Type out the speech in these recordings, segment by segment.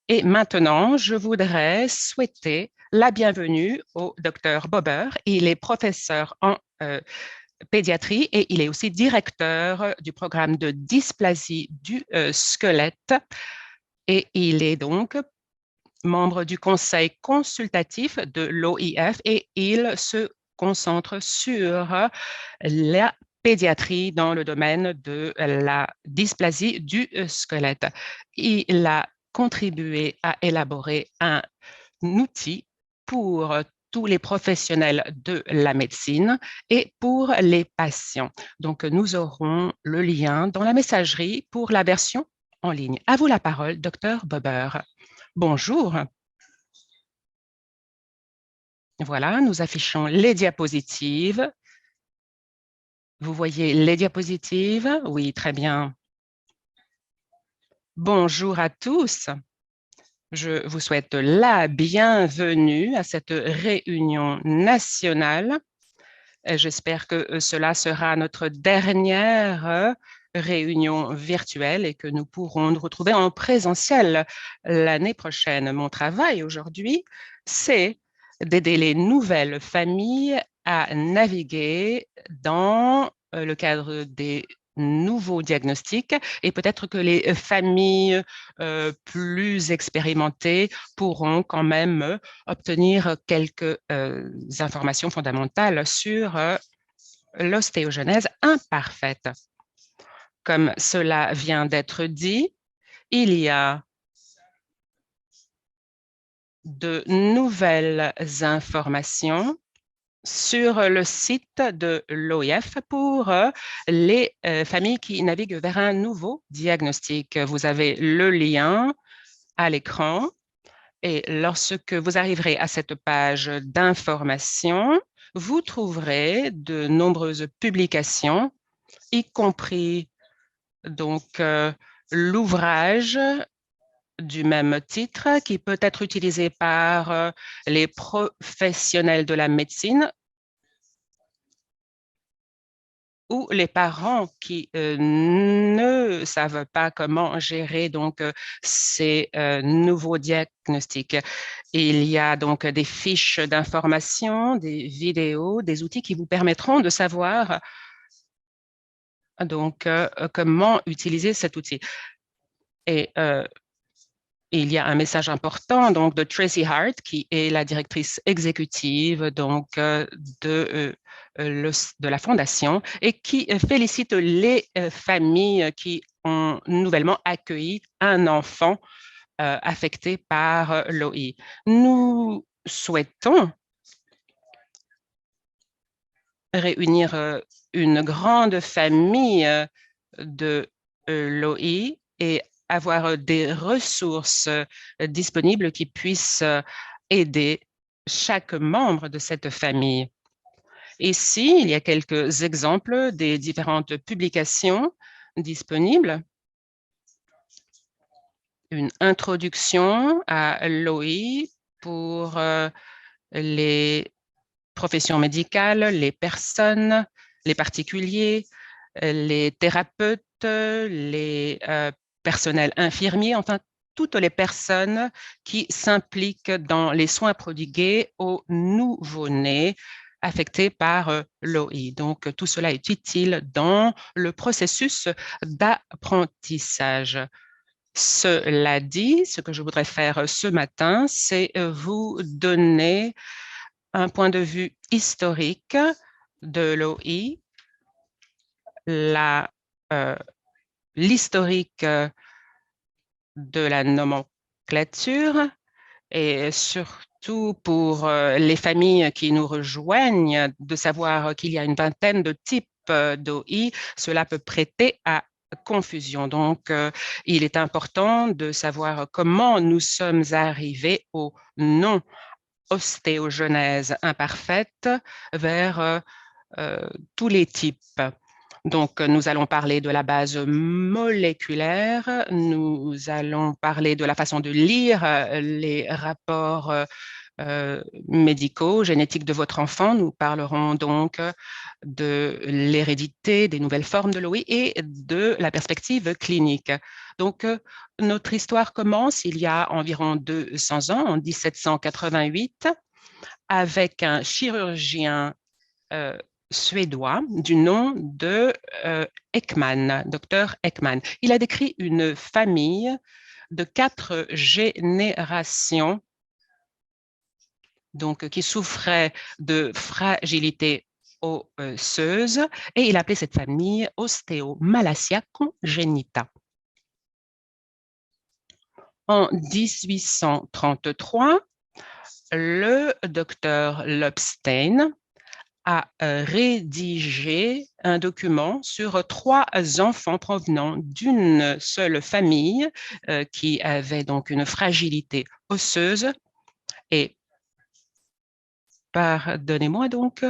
Et maintenant, je voudrais souhaiter la bienvenue au docteur Bober. Il est professeur en pédiatrie et il est aussi directeur du programme de dysplasie du squelette. Et il est donc membre du conseil consultatif de l'OIF et il se concentre sur la pédiatrie dans le domaine de la dysplasie du squelette. Il a contribué à élaborer un outil pour tous les professionnels de la médecine et pour les patients. Donc, nous aurons le lien dans la messagerie pour la version en ligne. À vous la parole, docteur Bober. Bonjour. Voilà, nous affichons les diapositives. Vous voyez les diapositives? Oui, très bien. Bonjour à tous. Je vous souhaite la bienvenue à cette réunion nationale. J'espère que cela sera notre dernière réunion virtuelle et que nous pourrons nous retrouver en présentiel l'année prochaine. Mon travail aujourd'hui, c'est d'aider les nouvelles familles à naviguer dans le cadre des nouveaux diagnostics et peut-être que les familles plus expérimentées pourront quand même obtenir quelques informations fondamentales sur l'ostéogenèse imparfaite. Comme cela vient d'être dit, il y a de nouvelles informations sur le site de l'OIF pour les familles qui naviguent vers un nouveau diagnostic. Vous avez le lien à l'écran et lorsque vous arriverez à cette page d'information, vous trouverez de nombreuses publications, y compris donc l'ouvrage du même titre qui peut être utilisé par les professionnels de la médecine ou les parents qui ne savent pas comment gérer donc ces nouveaux diagnostics. Il y a donc des fiches d'information, des vidéos, des outils qui vous permettront de savoir donc comment utiliser cet outil. Et il y a un message important donc de Tracy Hart, qui est la directrice exécutive donc de la fondation et qui félicite les familles qui ont nouvellement accueilli un enfant affecté par l'OI. Nous souhaitons réunir une grande famille de l'OI et avoir des ressources disponibles qui puissent aider chaque membre de cette famille. Ici, il y a quelques exemples des différentes publications disponibles. Une introduction à l'OI pour les professions médicales, les personnes, les particuliers, les thérapeutes, les personnels infirmiers, enfin toutes les personnes qui s'impliquent dans les soins prodigués aux nouveau-nés affectés par l'OI. Donc, tout cela est utile dans le processus d'apprentissage. Cela dit, ce que je voudrais faire ce matin, c'est vous donner un point de vue historique de l'OI, l'historique de la nomenclature et surtout pour les familles qui nous rejoignent, de savoir qu'il y a une vingtaine de types d'OI, cela peut prêter à confusion. Donc, il est important de savoir comment nous sommes arrivés au nom ostéogenèse imparfaite vers tous les types. Donc, nous allons parler de la base moléculaire, nous allons parler de la façon de lire les rapports médicaux, génétiques de votre enfant. Nous parlerons donc de l'hérédité, des nouvelles formes de l'OI et de la perspective clinique. Donc, notre histoire commence il y a environ 200 ans, en 1788, avec un chirurgien suédois du nom de Ekman, docteur Ekman. Il a décrit une famille de 4 générations donc, qui souffrait de fragilité osseuse et il appelait cette famille ostéomalacia congenita. En 1833, le docteur Lobstein a rédigé un document sur 3 enfants provenant d'une seule famille qui avait donc une fragilité osseuse. Et pardonnez-moi donc,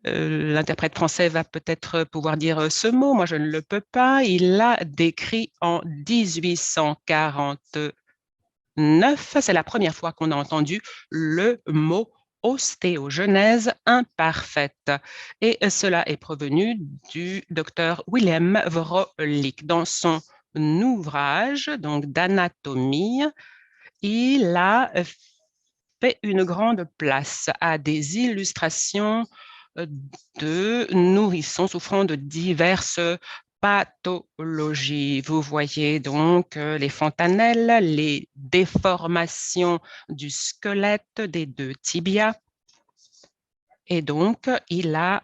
l'interprète français va peut-être pouvoir dire ce mot, moi je ne le peux pas. Il l'a décrit en 1849. C'est la première fois qu'on a entendu le mot ostéogenèse imparfaite. Et cela est provenu du docteur Wilhelm Vrolik. Dans son ouvrage donc d'anatomie, il a fait une grande place à des illustrations de nourrissons souffrant de diverses pathologies. Vous voyez donc les fontanelles, les déformations du squelette des 2 tibias. Et donc, il a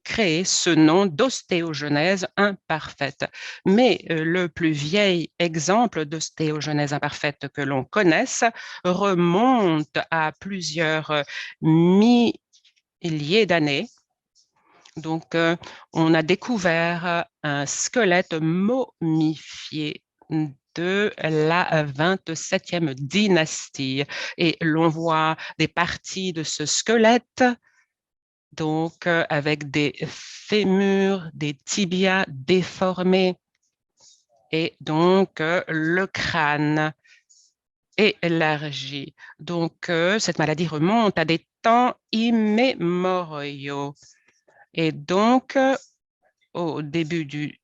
créé ce nom d'ostéogenèse imparfaite. Mais le plus vieil exemple d'ostéogenèse imparfaite que l'on connaisse remonte à plusieurs milliers d'années. Donc, on a découvert un squelette momifié de la 27e dynastie et l'on voit des parties de ce squelette donc avec des fémurs, des tibias déformés et donc le crâne élargi. Donc, cette maladie remonte à des temps immémoriaux. Et donc, au début du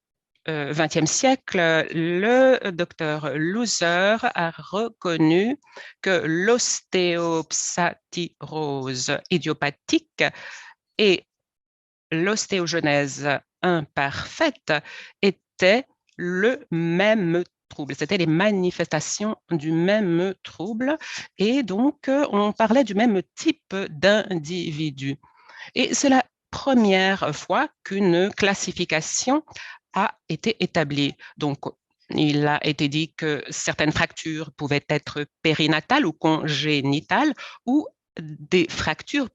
XXe siècle, le docteur Loser a reconnu que l'ostéopsatyrose idiopathique et l'ostéogenèse imparfaite étaient le même trouble. C'était les manifestations du même trouble et donc on parlait du même type d'individu. Et c'est la première fois qu'une classification a été établie. Donc, il a été dit que certaines fractures pouvaient être périnatales ou congénitales ou des fractures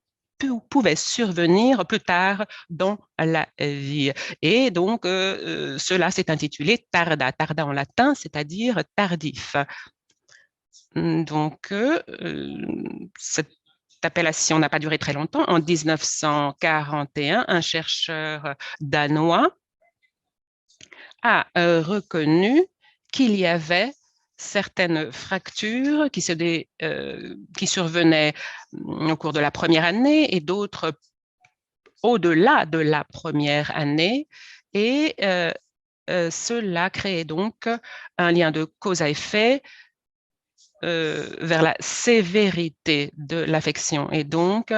pouvaient survenir plus tard dans la vie. Et donc, cela s'est intitulé tarda. Tarda en latin, c'est-à-dire tardif. Donc, cette appellation n'a pas duré très longtemps. En 1941, un chercheur danois a reconnu qu'il y avait certaines fractures qui survenaient au cours de la première année et d'autres au-delà de la première année. Et cela créait donc un lien de cause à effet vers la sévérité de l'affection. Et donc,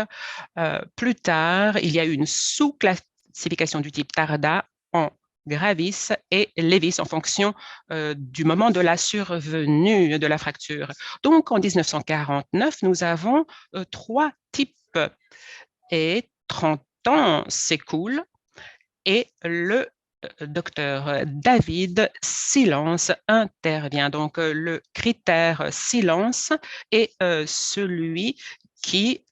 plus tard, il y a eu une sous-classification du type tarda en gravis et levis en fonction du moment de la survenue de la fracture. Donc, en 1949, nous avons 3 types et 30 ans s'écoulent et le docteur David Silence intervient. Donc, le critère Silence est celui qui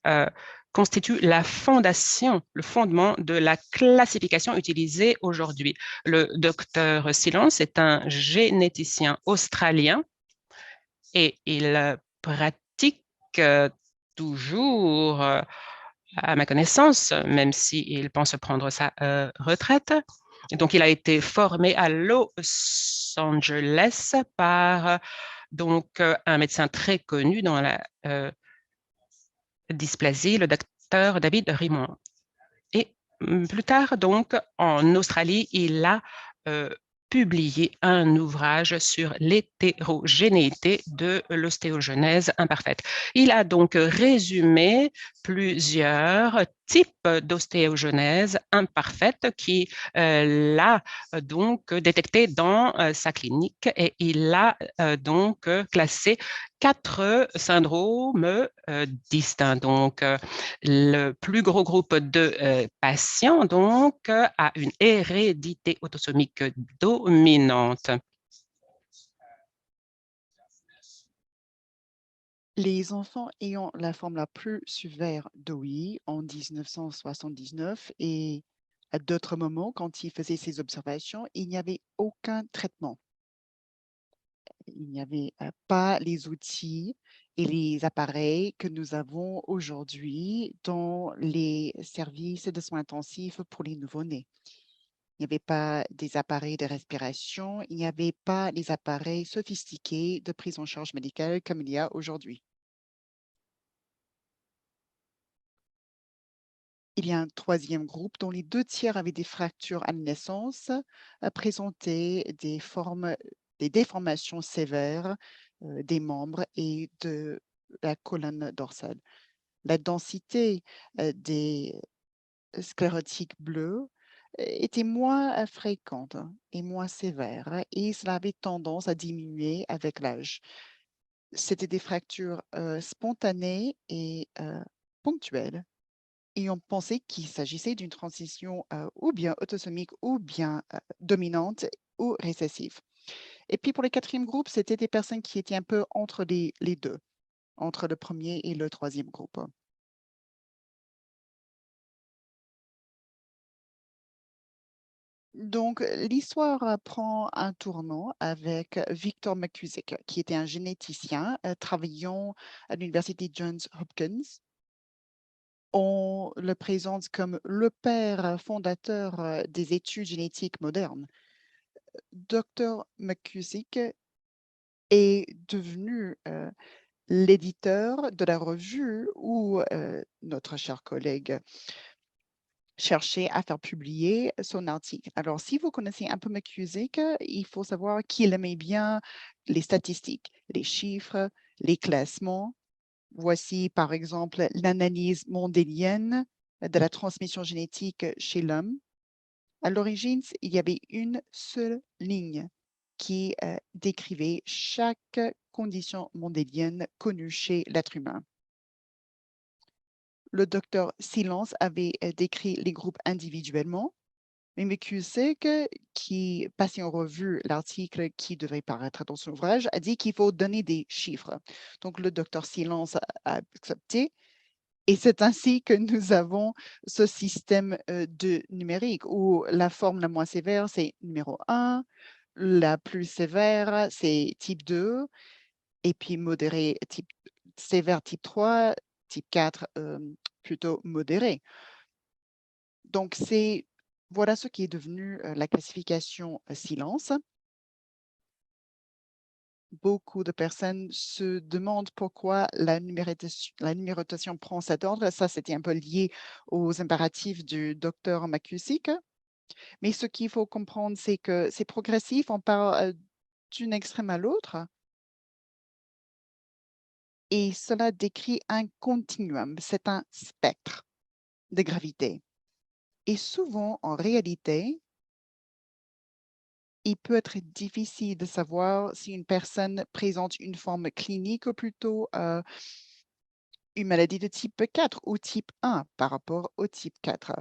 constitue la fondation, le fondement de la classification utilisée aujourd'hui. Le docteur Silence est un généticien australien et il pratique toujours, à ma connaissance, même s'il pense prendre sa retraite. Donc, il a été formé à Los Angeles par donc un médecin très connu dans la dysplasie, le docteur David Rimond. Et plus tard, donc, en Australie, il a publié un ouvrage sur l'hétérogénéité de l'ostéogenèse imparfaite. Il a donc résumé plusieurs types d'ostéogenèse imparfaite qu'il a donc détecté dans sa clinique et il a donc classé 4 syndromes distincts. Donc, le plus gros groupe de patients donc a une hérédité autosomique dominante. Les enfants ayant la forme la plus sévère d'OI en 1979 et à d'autres moments, quand il faisait ses observations, il n'y avait aucun traitement. Il n'y avait pas les outils et les appareils que nous avons aujourd'hui dans les services de soins intensifs pour les nouveau-nés. Il n'y avait pas des appareils de respiration, il n'y avait pas les appareils sophistiqués de prise en charge médicale comme il y a aujourd'hui. Il y a un troisième groupe dont les 2 tiers avaient des fractures à la naissance, présentaient des déformations sévères des membres et de la colonne dorsale. La densité des sclérotiques bleus était moins fréquente et moins sévère et cela avait tendance à diminuer avec l'âge. C'était des fractures spontanées et ponctuelles et on pensait qu'il s'agissait d'une transition ou bien autosomique ou bien dominante ou récessive. Et puis pour le quatrième groupe, c'était des personnes qui étaient un peu entre les deux, entre le premier et le troisième groupe. Donc, l'histoire prend un tournant avec Victor McKusick, qui était un généticien travaillant à l'Université Johns Hopkins. On le présente comme le père fondateur des études génétiques modernes. Dr. McKusick est devenu l'éditeur de la revue où notre cher collègue cherchait à faire publier son article. Alors, si vous connaissez un peu McKusick, il faut savoir qu'il aimait bien les statistiques, les chiffres, les classements. Voici, par exemple, l'analyse mendélienne de la transmission génétique chez l'homme. À l'origine, il y avait une seule ligne qui décrivait chaque condition mendélienne connue chez l'être humain. Le docteur Silence avait décrit les groupes individuellement, mais McKusick, qui passait en revue l'article qui devait paraître dans son ouvrage, a dit qu'il faut donner des chiffres. Donc, le docteur Silence a accepté. Et c'est ainsi que nous avons ce système de numérique où la forme la moins sévère, c'est numéro 1, la plus sévère, c'est type 2, et puis modéré, sévère type 3, type 4, plutôt modéré. Donc, voilà ce qui est devenu la classification silence. Beaucoup de personnes se demandent pourquoi la numérotation prend cet ordre. Ça, c'était un peu lié aux impératifs du docteur McKusick. Mais ce qu'il faut comprendre, c'est que c'est progressif. On part d'une extrême à l'autre. Et cela décrit un continuum. C'est un spectre de gravité. Et souvent, en réalité, il peut être difficile de savoir si une personne présente une forme clinique ou plutôt une maladie de type 4 ou type 1 par rapport au type 4.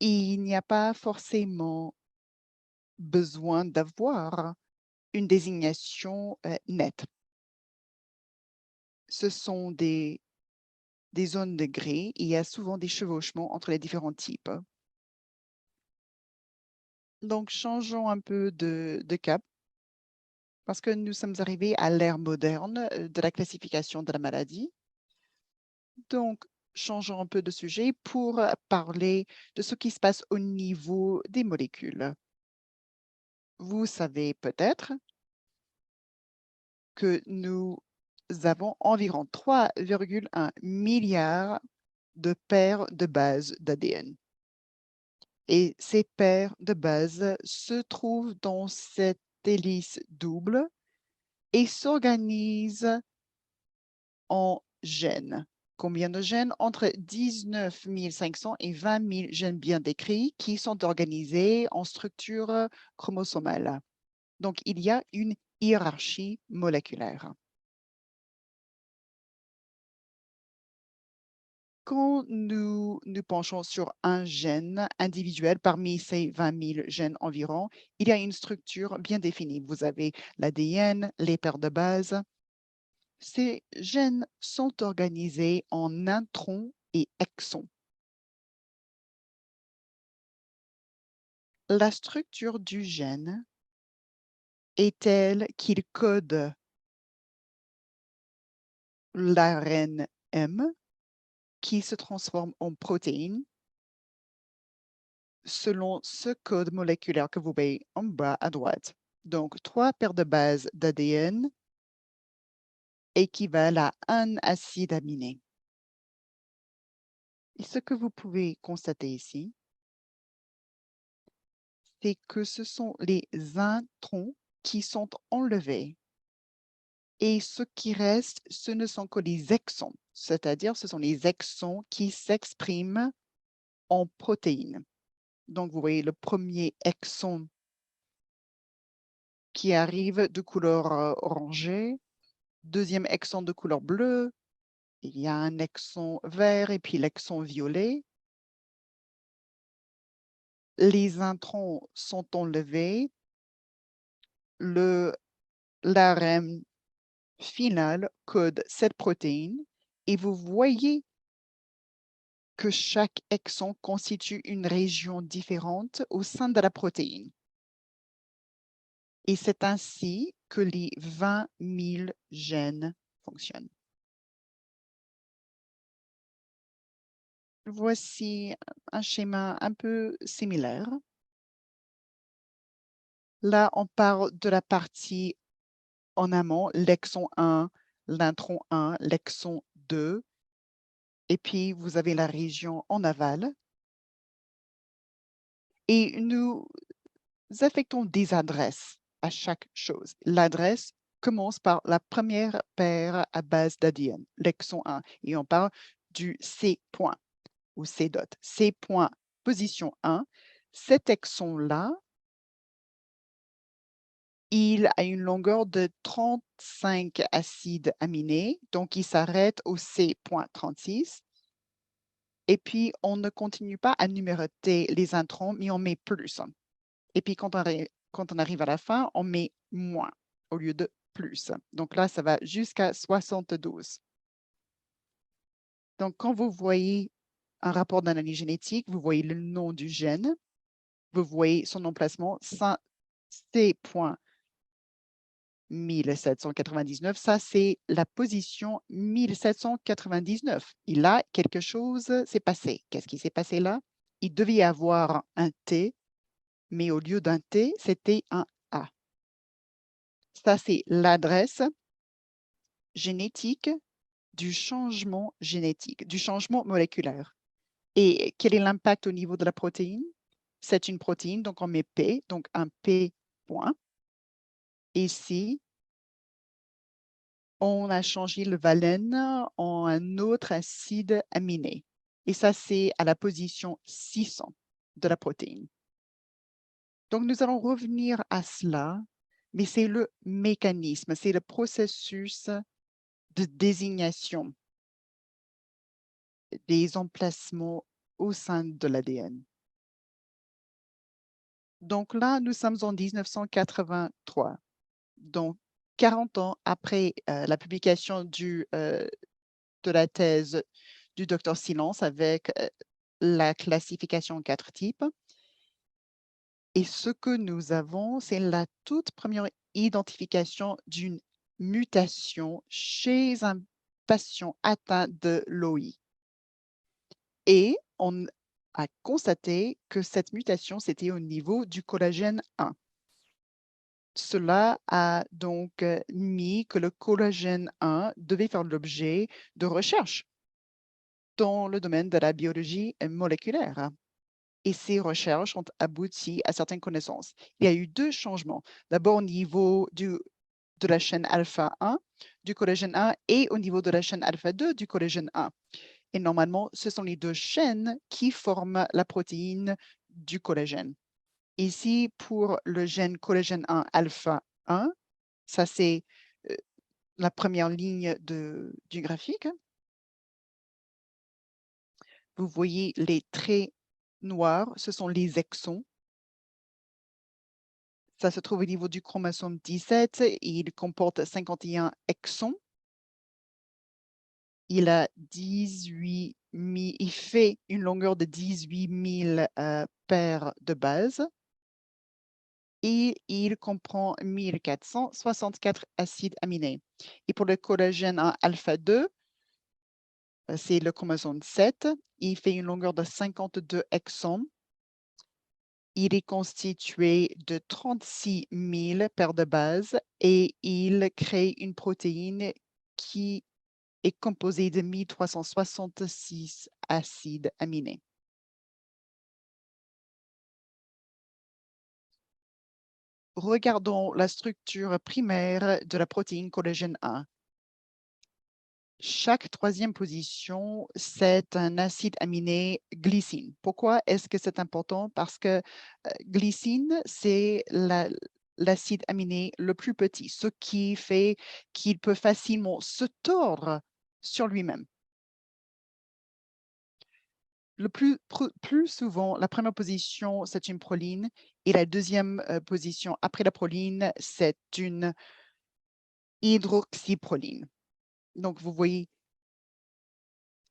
Il n'y a pas forcément besoin d'avoir une désignation nette. Ce sont des zones de gris. Il y a souvent des chevauchements entre les différents types. Donc, changeons un peu de cap parce que nous sommes arrivés à l'ère moderne de la classification de la maladie. Donc, changeons un peu de sujet pour parler de ce qui se passe au niveau des molécules. vous savez peut-être que nous avons environ 3,1 milliards de paires de bases d'ADN. Et ces paires de bases se trouvent dans cette hélice double et s'organisent en gènes. Combien de gènes? Entre 19 500 et 20 000 gènes bien décrits qui sont organisés en structure chromosomale. Donc, il y a une hiérarchie moléculaire. Quand nous nous penchons sur un gène individuel parmi ces 20 000 gènes environ, il y a une structure bien définie. Vous avez l'ADN, les paires de base. Ces gènes sont organisés en introns et exons. La structure du gène est telle qu'il code l'ARN M qui se transforme en protéine selon ce code moléculaire que vous voyez en bas à droite. Donc, 3 paires de bases d'ADN équivalent à un acide aminé. Et ce que vous pouvez constater ici, c'est que ce sont les introns qui sont enlevés. Et ce qui reste, ce ne sont que les exons, c'est-à-dire ce sont les exons qui s'expriment en protéines. Donc, vous voyez le premier exon qui arrive de couleur orangée, deuxième exon de couleur bleue, il y a un exon vert et puis l'exon violet. Les introns sont enlevés, l'ARN final code cette protéine et vous voyez que chaque exon constitue une région différente au sein de la protéine. Et c'est ainsi que les 20 000 gènes fonctionnent. Voici un schéma un peu similaire. Là, on parle de la partie en amont, l'exon 1, l'intron 1, l'exon 2, et puis vous avez la région en aval. Et nous affectons des adresses à chaque chose. L'adresse commence par la première paire à base d'ADN, l'exon 1, et on parle du C point ou C dot. C point, position 1, cet exon-là, il a une longueur de 35 acides aminés, donc il s'arrête au C.36. Et puis, on ne continue pas à numéroter les introns, mais on met plus. Et puis, quand on arrive à la fin, on met moins au lieu de plus. Donc là, ça va jusqu'à 72. Donc, quand vous voyez un rapport d'analyse génétique, vous voyez le nom du gène, vous voyez son emplacement, C.1799, ça c'est la position 1799. Et là, quelque chose s'est passé. Qu'est-ce qui s'est passé là? Il devait y avoir un T, mais au lieu d'un T, c'était un A. Ça, c'est l'adresse génétique du changement génétique, du changement moléculaire. Et quel est l'impact au niveau de la protéine? C'est une protéine, donc on met P, donc un P point. Ici, on a changé le valène en un autre acide aminé. Et ça, c'est à la position 600 de la protéine. Donc, nous allons revenir à cela, mais c'est le mécanisme, c'est le processus de désignation des emplacements au sein de l'ADN. Donc là, nous sommes en 1983. Donc, 40 ans après la publication de la thèse du Dr Silence avec la classification en 4 types. Et ce que nous avons, c'est la toute première identification d'une mutation chez un patient atteint de l'OI. Et on a constaté que cette mutation, c'était au niveau du collagène 1. Cela a donc mis que le collagène 1 devait faire l'objet de recherches dans le domaine de la biologie moléculaire. Et ces recherches ont abouti à certaines connaissances. Il y a eu deux changements. D'abord au niveau de la chaîne alpha 1 du collagène 1 et au niveau de la chaîne alpha 2 du collagène 1. Et normalement, ce sont les deux chaînes qui forment la protéine du collagène. Ici, pour le gène collagène 1 alpha 1, ça c'est la première ligne du graphique. Vous voyez les traits noirs, ce sont les exons. Ça se trouve au niveau du chromosome 17 et il comporte 51 exons. Il a 18 000, il fait une longueur de 18 000 paires de bases et il comprend 1464 acides aminés. Et pour le collagène en alpha 2, c'est le chromosome 7, il fait une longueur de 52 exons. Il est constitué de 36 000 paires de bases et il crée une protéine qui est composée de 1366 acides aminés. Regardons la structure primaire de la protéine collagène 1. Chaque troisième position, c'est un acide aminé glycine. Pourquoi est-ce que c'est important? Parce que glycine, c'est l'acide aminé le plus petit, ce qui fait qu'il peut facilement se tordre sur lui-même. Le plus souvent, la première position, c'est une proline et la deuxième position après la proline, c'est une hydroxyproline. Donc, vous voyez,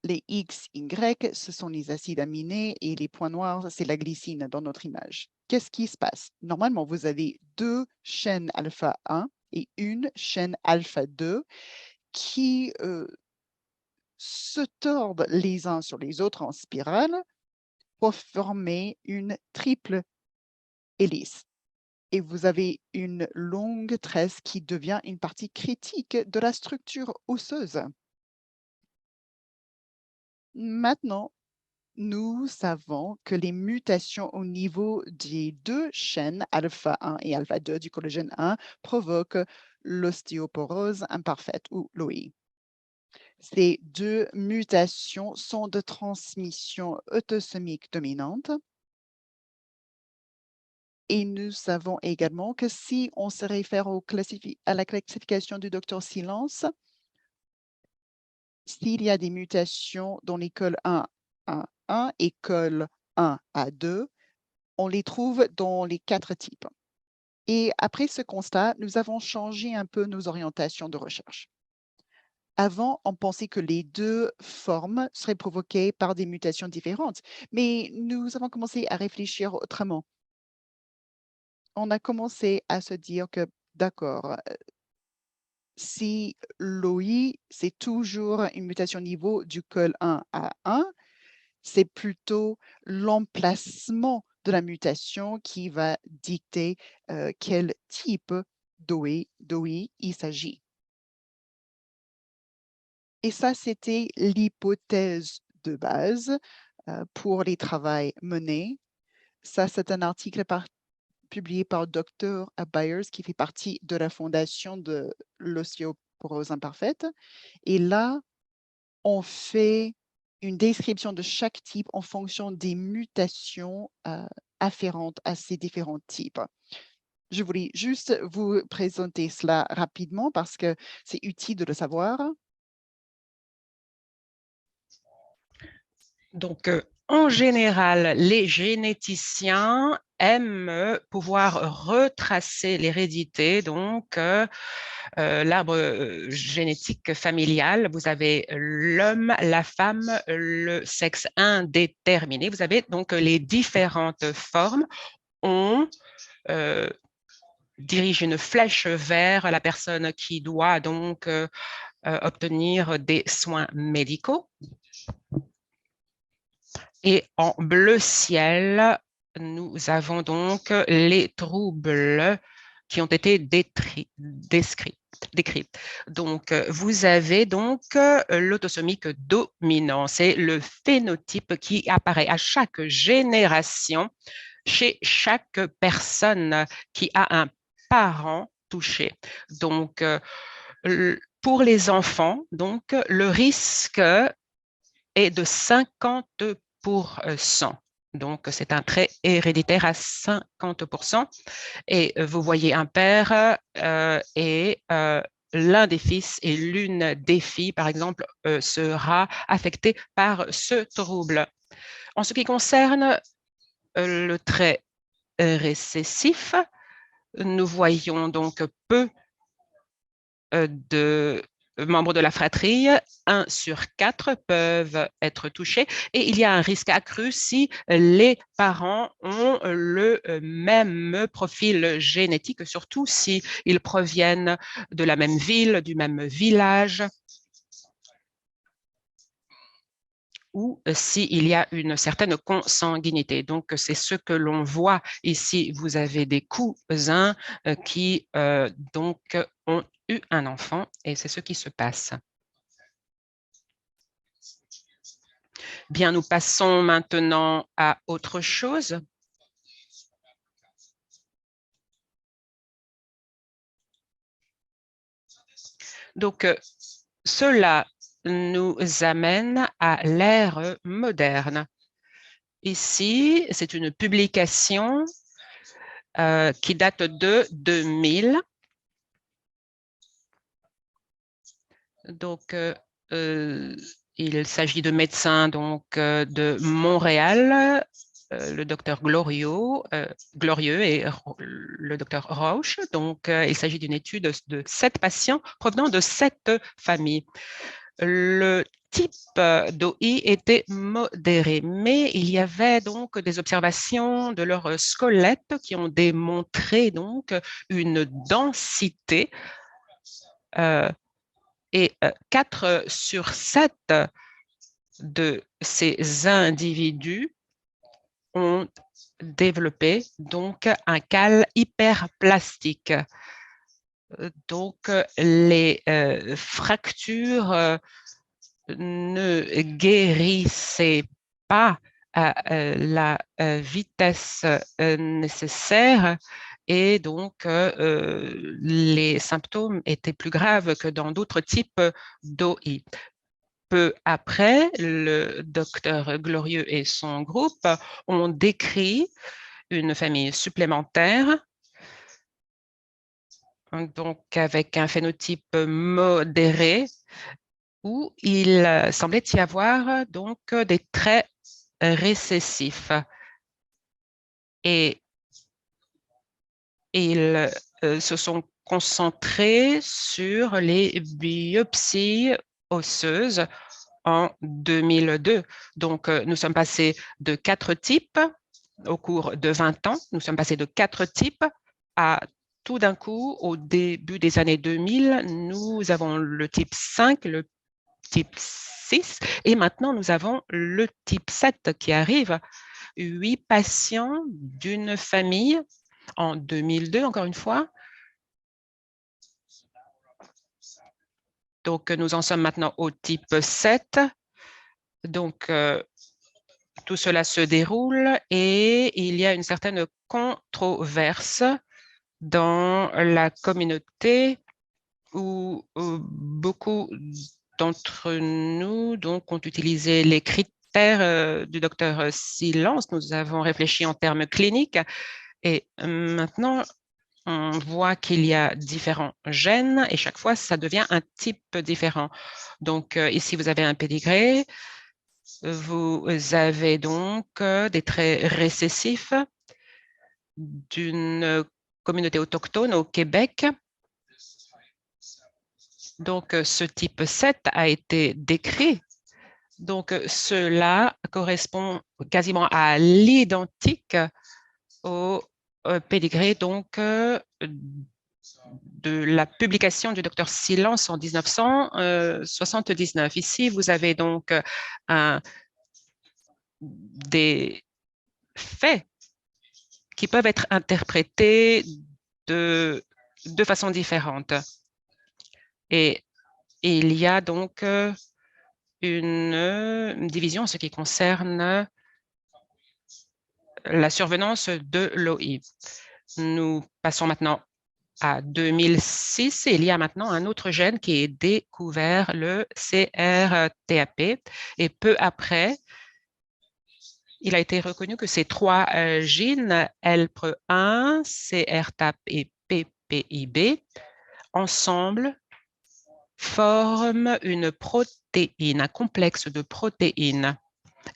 les X, Y, ce sont les acides aminés et les points noirs, c'est la glycine dans notre image. Qu'est-ce qui se passe? Normalement, vous avez deux chaînes alpha 1 et une chaîne alpha 2 qui se tordent les uns sur les autres en spirale pour former une triple hélice. Et vous avez une longue tresse qui devient une partie critique de la structure osseuse. Maintenant, nous savons que les mutations au niveau des deux chaînes alpha 1 et alpha 2 du collagène 1 provoquent l'ostéoporose imparfaite ou l'OI. Ces deux mutations sont de transmission autosomique dominante. Et nous savons également que si on se réfère à la classification du docteur Silence, s'il y a des mutations dans les cols 1 à 1 et cols 1 à 2, on les trouve dans les 4 types. Et après ce constat, nous avons changé un peu nos orientations de recherche. Avant, on pensait que les deux formes seraient provoquées par des mutations différentes, mais nous avons commencé à réfléchir autrement. On a commencé à se dire que, d'accord, si l'OI, c'est toujours une mutation au niveau du col 1 à 1, c'est plutôt l'emplacement de la mutation qui va dicter quel type d'OI il s'agit. Et ça, c'était l'hypothèse de base pour les travaux menés. Ça, c'est un article publié par Dr. Byers, qui fait partie de la fondation de l'ostéoporose imparfaite. Et là, on fait une description de chaque type en fonction des mutations afférentes à ces différents types. Je voulais juste vous présenter cela rapidement parce que c'est utile de le savoir. Donc, en général, les généticiens aiment pouvoir retracer l'hérédité, donc l'arbre génétique familial. Vous avez l'homme, la femme, le sexe indéterminé. Vous avez donc les différentes formes. On dirige une flèche vers la personne qui doit donc obtenir des soins médicaux. Et en bleu ciel, nous avons donc les troubles qui ont été décrits. Donc, vous avez donc l'autosomique dominant. C'est le phénotype qui apparaît à chaque génération chez chaque personne qui a un parent touché. Donc, pour les enfants, donc, le risque est de 50%. Donc, c'est un trait héréditaire à 50%. Et vous voyez un père et l'un des fils et l'une des filles, par exemple, sera affecté par ce trouble. En ce qui concerne le trait récessif, nous voyons donc peu de membres de la fratrie, 1 sur 4 peuvent être touchés et il y a un risque accru si les parents ont le même profil génétique, surtout s'ils proviennent de la même ville, du même village, ou s'il y a une certaine consanguinité. Donc, c'est ce que l'on voit ici. Vous avez des cousins qui donc ont eu un enfant et c'est ce qui se passe. Bien, nous passons maintenant à autre chose. Donc, cela nous amène à l'ère moderne. Ici, c'est une publication qui date de 2000. Donc, il s'agit de médecins donc, de Montréal, le docteur Glorieux et le docteur Rauch. Donc, il s'agit d'une étude de 7 patients provenant de 7 familles. Le type d'OI était modéré, mais il y avait donc des observations de leur squelette qui ont démontré donc une densité et 4 sur 7 de ces individus ont développé donc un cal hyperplastique. Donc, les fractures ne guérissaient pas à la vitesse nécessaire et donc les symptômes étaient plus graves que dans d'autres types d'OI. Peu après, le docteur Glorieux et son groupe ont décrit une famille supplémentaire, donc avec un phénotype modéré, où il semblait y avoir donc des traits récessifs. Et ils se sont concentrés sur les biopsies osseuses en 2002. Donc, nous sommes passés de 4 types au cours de 20 ans. Nous sommes passés de 4 types à tout d'un coup, au début des années 2000, nous avons le type 5, le type 6 et maintenant nous avons le type 7 qui arrive. 8 patients d'une famille en 2002, encore une fois. Donc, nous en sommes maintenant au type 7. Donc, tout cela se déroule et il y a une certaine controverse dans la communauté où beaucoup d'entre nous donc, ont utilisé les critères du docteur Silence. Nous avons réfléchi en termes cliniques et maintenant, on voit qu'il y a différents gènes et chaque fois, ça devient un type différent. Donc, ici, vous avez un pédigré. Vous avez donc des traits récessifs d'une communauté autochtone au Québec. Donc, ce type 7 a été décrit. Donc, cela correspond quasiment à l'identique au pédigré donc, de la publication du docteur Silence en 1979. Ici, vous avez donc des faits qui peuvent être interprétés de façon différente. Et il y a donc une division en ce qui concerne la survenance de l'OI. Nous passons maintenant à 2006. Il y a maintenant un autre gène qui est découvert, le CRTAP. Et peu après, il a été reconnu que ces trois gènes, LPRE1, CRTAP et PPIB, ensemble, forment une protéine, un complexe de protéines.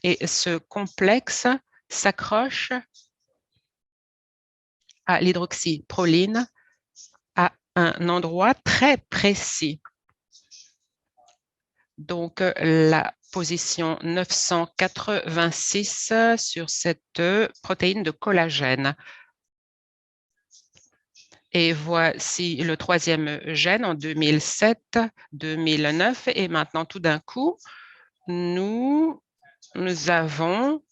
Et ce complexe s'accroche à l'hydroxyproline à un endroit très précis. Donc, la position 986 sur cette protéine de collagène. Et voici le troisième gène en 2007, 2009. Et maintenant, tout d'un coup, nous avons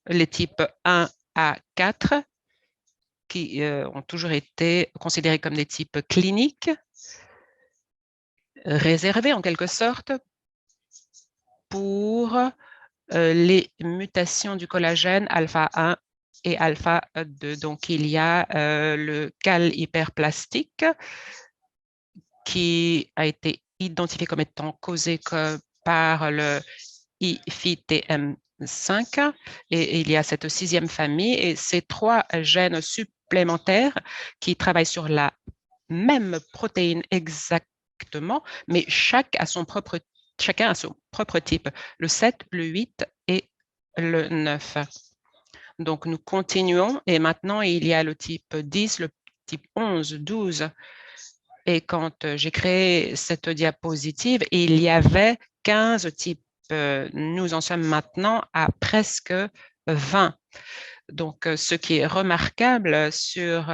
les types 1 à 4 qui ont toujours été considérés comme des types cliniques, réservés en quelque sorte pour les mutations du collagène alpha 1 et alpha 2. Donc, il y a le cal hyperplastique qui a été identifié comme étant causé par le IFITM5 et il y a cette sixième famille et ces trois gènes supplémentaires qui travaillent sur la même protéine exactement, mais chacun a son propre type, le 7, le 8 et le 9. Donc, nous continuons et maintenant, il y a le type 10, le type 11, 12. Et quand j'ai créé cette diapositive, il y avait 15 types. Nous en sommes maintenant à presque 20. Donc, ce qui est remarquable sur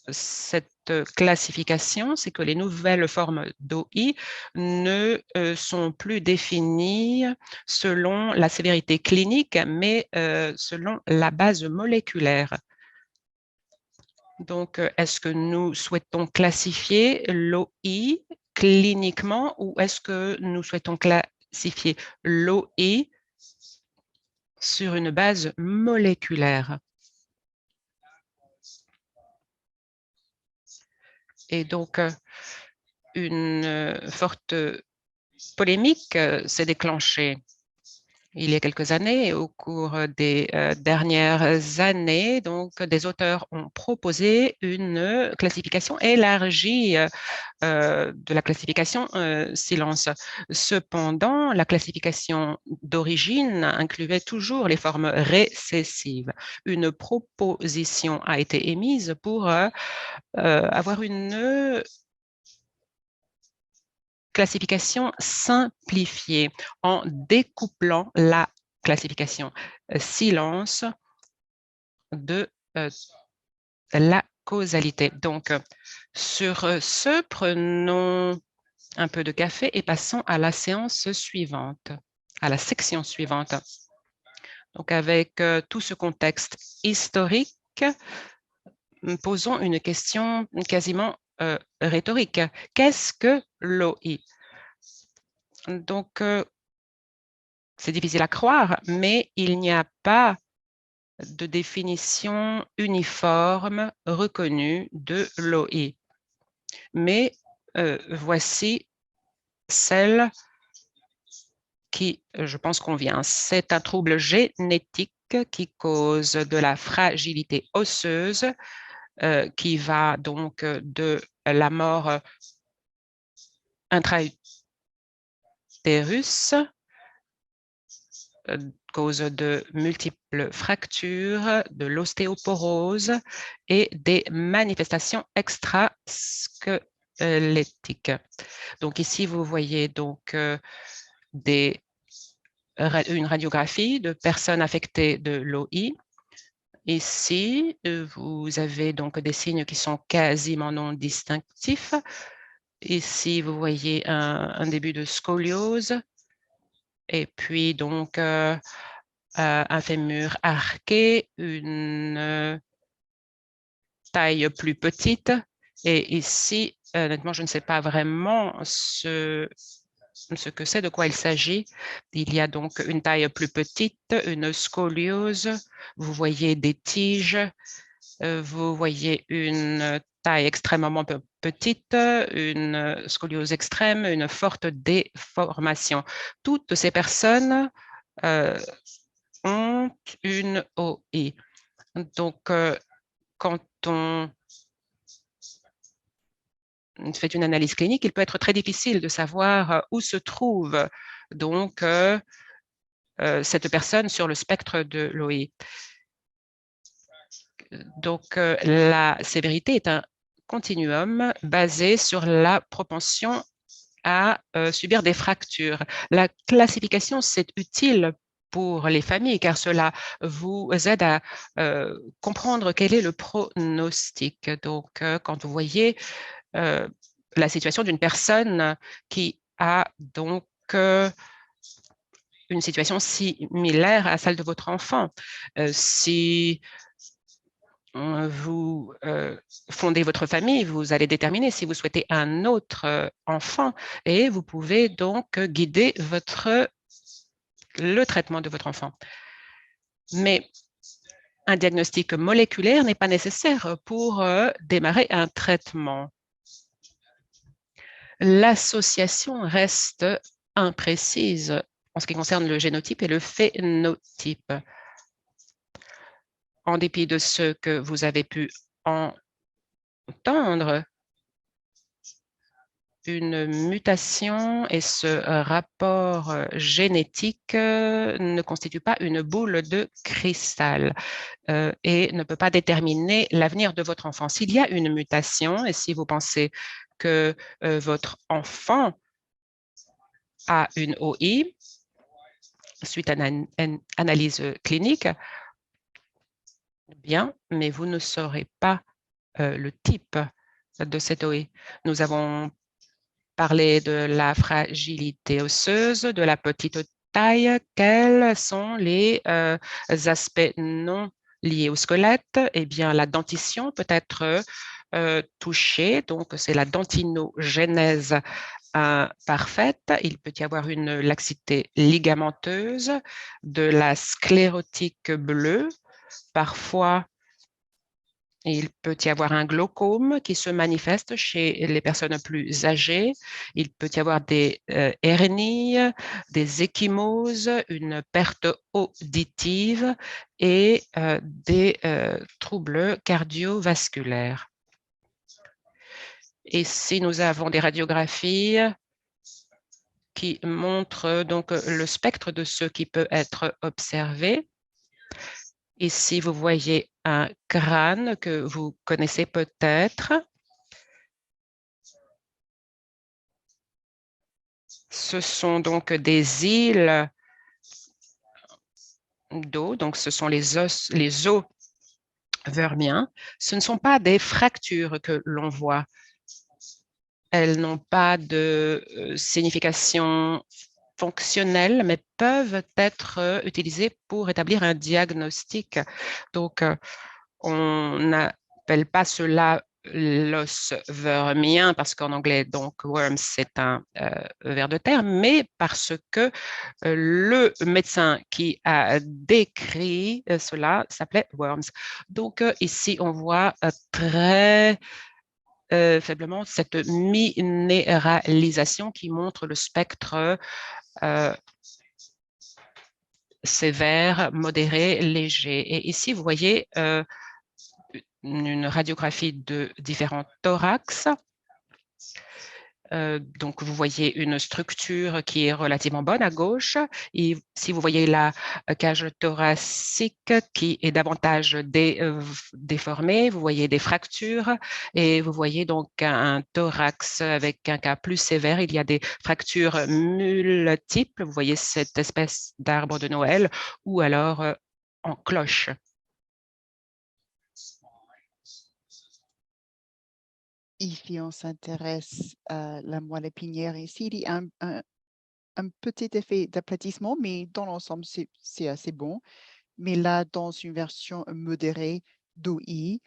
cette classification, c'est que les nouvelles formes d'OI ne sont plus définies selon la sévérité clinique, mais selon la base moléculaire. Donc, est-ce que nous souhaitons classifier l'OI cliniquement ou est-ce que nous souhaitons classifier l'OI sur une base moléculaire? Et donc, une forte polémique s'est déclenchée il y a quelques années. Au cours des dernières années, donc, des auteurs ont proposé une classification élargie de la classification silence. Cependant, la classification d'origine incluait toujours les formes récessives. Une proposition a été émise pour avoir une classification simplifiée en découplant la classification silence de la causalité. Donc, sur ce, prenons un peu de café et passons à la séance suivante, à la section suivante. Donc, avec tout ce contexte historique, posons une question quasiment rhétorique. Qu'est-ce que l'OI? Donc, c'est difficile à croire, mais il n'y a pas de définition uniforme reconnue de l'OI. Mais voici celle qui, je pense, convient. C'est un trouble génétique qui cause de la fragilité osseuse qui va donc de la mort intra-utérus, cause de multiples fractures, de l'ostéoporose et des manifestations extrasquelettiques. Donc ici, vous voyez donc une radiographie de personnes affectées de l'OI. Ici, vous avez donc des signes qui sont quasiment non distinctifs. Ici, vous voyez un début de scoliose et puis donc un fémur arqué, une taille plus petite. Et ici, honnêtement, je ne sais pas vraiment ce que c'est, de quoi il s'agit. Il y a donc une taille plus petite, une scoliose. Vous voyez des tiges. Vous voyez une taille extrêmement petite, une scoliose extrême, une forte déformation. Toutes ces personnes ont une OI. Donc, quand on fait une analyse clinique, il peut être très difficile de savoir où se trouve donc cette personne sur le spectre de l'OI. Donc, la sévérité est un continuum basé sur la propension à subir des fractures. La classification, c'est utile pour les familles car cela vous aide à comprendre quel est le pronostic. Donc, quand vous voyez la situation d'une personne qui a donc une situation similaire à celle de votre enfant, si vous fondez votre famille, vous allez déterminer si vous souhaitez un autre enfant et vous pouvez donc guider le traitement de votre enfant. Mais un diagnostic moléculaire n'est pas nécessaire pour démarrer un traitement. L'association reste imprécise en ce qui concerne le génotype et le phénotype. En dépit de ce que vous avez pu entendre, une mutation et ce rapport génétique ne constitue pas une boule de cristal et ne peut pas déterminer l'avenir de votre enfant. S'il y a une mutation et si vous pensez que votre enfant a une OI suite à une analyse clinique, bien, mais vous ne saurez pas le type de cette OI. Nous avons parler de la fragilité osseuse, de la petite taille. Quels sont les aspects non liés au squelette? Eh bien, la dentition peut être touchée, donc c'est la dentinogénèse parfaite. Il peut y avoir une laxité ligamenteuse, de la sclérotique bleue, parfois il peut y avoir un glaucome qui se manifeste chez les personnes plus âgées. Il peut y avoir des hernies, des ecchymoses, une perte auditive et des troubles cardiovasculaires. Et si nous avons des radiographies qui montrent donc le spectre de ce qui peut être observé, ici, vous voyez un crâne que vous connaissez peut-être. Ce sont donc des îles d'eau, donc ce sont les os vermiens. Ce ne sont pas des fractures que l'on voit. Elles n'ont pas de signification fonctionnelle, mais peuvent être utilisées pour établir un diagnostic. Donc, on n'appelle pas cela l'os vermien parce qu'en anglais, donc worms, c'est un ver de terre, mais parce que le médecin qui a décrit cela s'appelait Worms. Donc ici, on voit très faiblement cette minéralisation qui montre le spectre sévère, modéré, léger. Et ici, vous voyez une radiographie de différents thorax. Donc, vous voyez une structure qui est relativement bonne à gauche. Et si vous voyez la cage thoracique qui est davantage déformée, vous voyez des fractures et vous voyez donc un thorax avec un cas plus sévère. Il y a des fractures multiples. Vous voyez cette espèce d'arbre de Noël ou alors en cloche. Ici, on s'intéresse à la moelle épinière. Ici, il y a un petit effet d'aplatissement, mais dans l'ensemble, c'est assez bon. Mais là, dans une version modérée d'OI,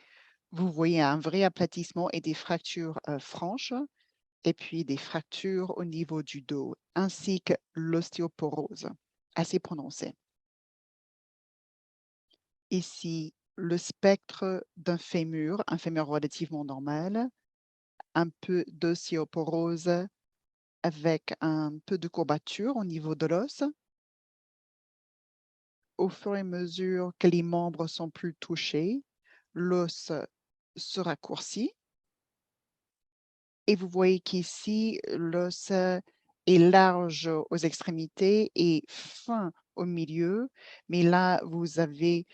vous voyez un vrai aplatissement et des fractures franches, et puis des fractures au niveau du dos, ainsi que l'ostéoporose, assez prononcée. Ici, le spectre d'un fémur, un fémur relativement normal, un peu d'ostéoporose avec un peu de courbature au niveau de l'os. Au fur et à mesure que les membres sont plus touchés, l'os se raccourcit. Et vous voyez qu'ici, l'os est large aux extrémités et fin au milieu. Mais là, vous avez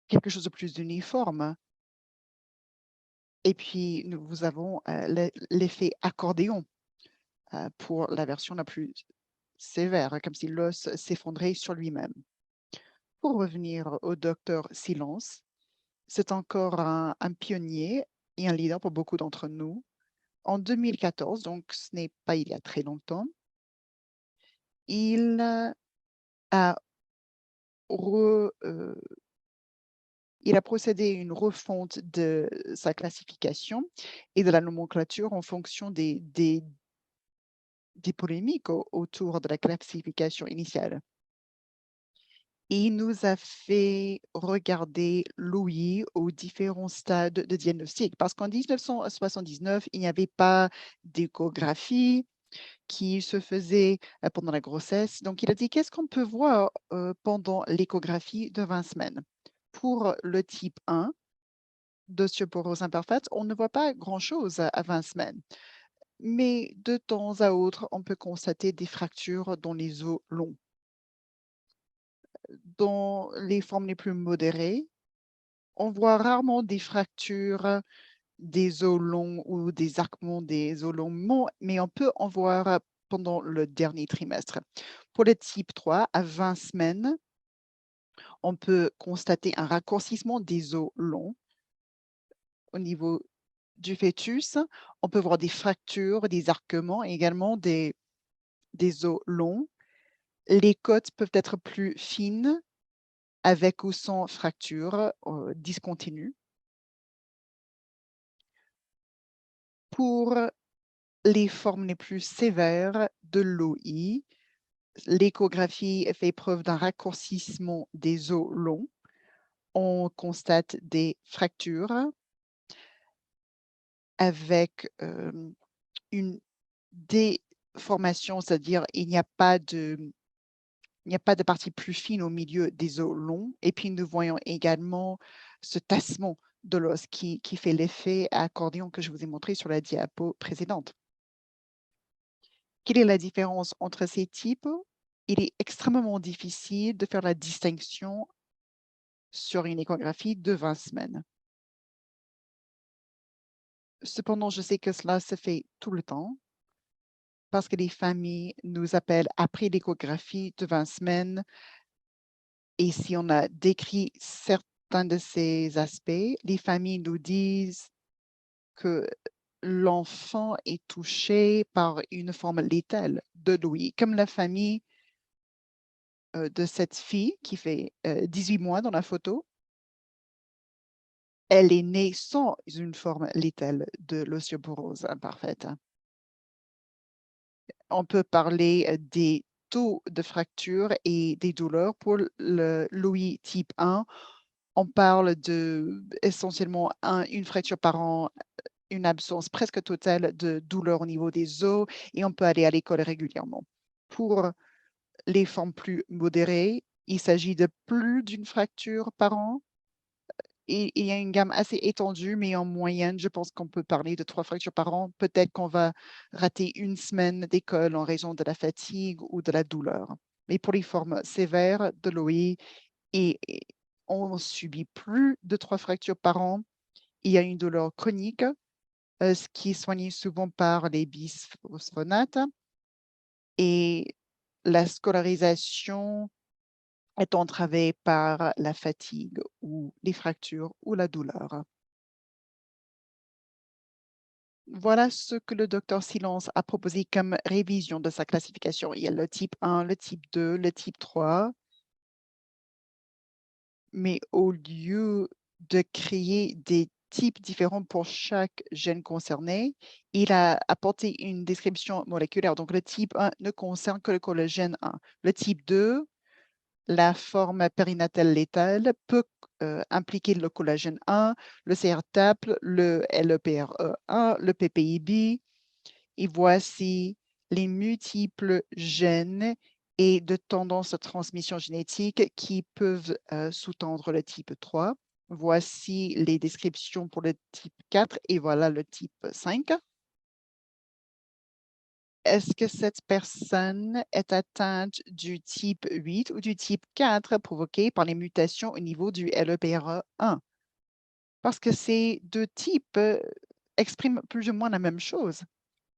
quelque chose de plus uniforme. Et puis, nous avons l'effet accordéon pour la version la plus sévère, comme si l'os s'effondrait sur lui-même. Pour revenir au docteur Silence, c'est encore un pionnier et un leader pour beaucoup d'entre nous. En 2014, donc ce n'est pas il y a très longtemps, il a, il a procédé à une refonte de sa classification et de la nomenclature en fonction des polémiques autour de la classification initiale. Il nous a fait regarder l'ouïe aux différents stades de diagnostic, parce qu'en 1979, il n'y avait pas d'échographie qui se faisait pendant la grossesse. Donc, il a dit, qu'est-ce qu'on peut voir pendant l'échographie de 20 semaines? Pour le type 1 d'ostéoporose imparfaite, on ne voit pas grand-chose à 20 semaines. Mais de temps à autre, on peut constater des fractures dans les os longs. Dans les formes les plus modérées, on voit rarement des fractures des os longs ou des arquements des os longs, mais on peut en voir pendant le dernier trimestre. Pour le type 3, à 20 semaines, on peut constater un raccourcissement des os longs. Au niveau du fœtus, on peut voir des fractures, des arquements et également des os longs. Les côtes peuvent être plus fines, avec ou sans fracture discontinue. Pour les formes les plus sévères de l'OI, l'échographie fait preuve d'un raccourcissement des os longs. On constate des fractures avec une déformation, c'est-à-dire il n'y a pas de partie plus fine au milieu des os longs. Et puis, nous voyons également ce tassement de l'os qui fait l'effet accordéon que je vous ai montré sur la diapo précédente. Quelle est la différence entre ces types? Il est extrêmement difficile de faire la distinction sur une échographie de 20 semaines. Cependant, je sais que cela se fait tout le temps parce que les familles nous appellent après l'échographie de 20 semaines et si on a décrit certains de ces aspects, les familles nous disent que l'enfant est touché par une forme létale de l'ouïe, comme la famille de cette fille qui fait 18 mois dans la photo. Elle est née sans une forme létale de l'ostéoporose imparfaite. On peut parler des taux de fracture et des douleurs. Pour l'OI type 1, on parle essentiellement une fracture par an, une absence presque totale de douleur au niveau des os et on peut aller à l'école régulièrement. Pour les formes plus modérées, il s'agit de plus d'une fracture par an. Et il y a une gamme assez étendue, mais en moyenne, je pense qu'on peut parler de 3 fractures par an. Peut-être qu'on va rater une semaine d'école en raison de la fatigue ou de la douleur. Mais pour les formes sévères de l'OI, on subit plus de 3 fractures par an. Il y a une douleur chronique, ce qui est soigné souvent par les bisphosphonates. Et la scolarisation est entravée par la fatigue ou les fractures ou la douleur. Voilà ce que le docteur Silence a proposé comme révision de sa classification. Il y a le type 1, le type 2, le type 3. Mais au lieu de créer des types différents pour chaque gène concerné. Il a apporté une description moléculaire. Donc, le type 1 ne concerne que le collagène 1. Le type 2, la forme périnatale létale, peut impliquer le collagène 1, le CRTAP, le LEPR1, le PPIB. Et voici les multiples gènes et de tendances de transmission génétique qui peuvent sous-tendre le type 3. Voici les descriptions pour le type 4 et voilà le type 5. Est-ce que cette personne est atteinte du type 8 ou du type 4 provoqué par les mutations au niveau du LEPR1? Parce que ces deux types expriment plus ou moins la même chose.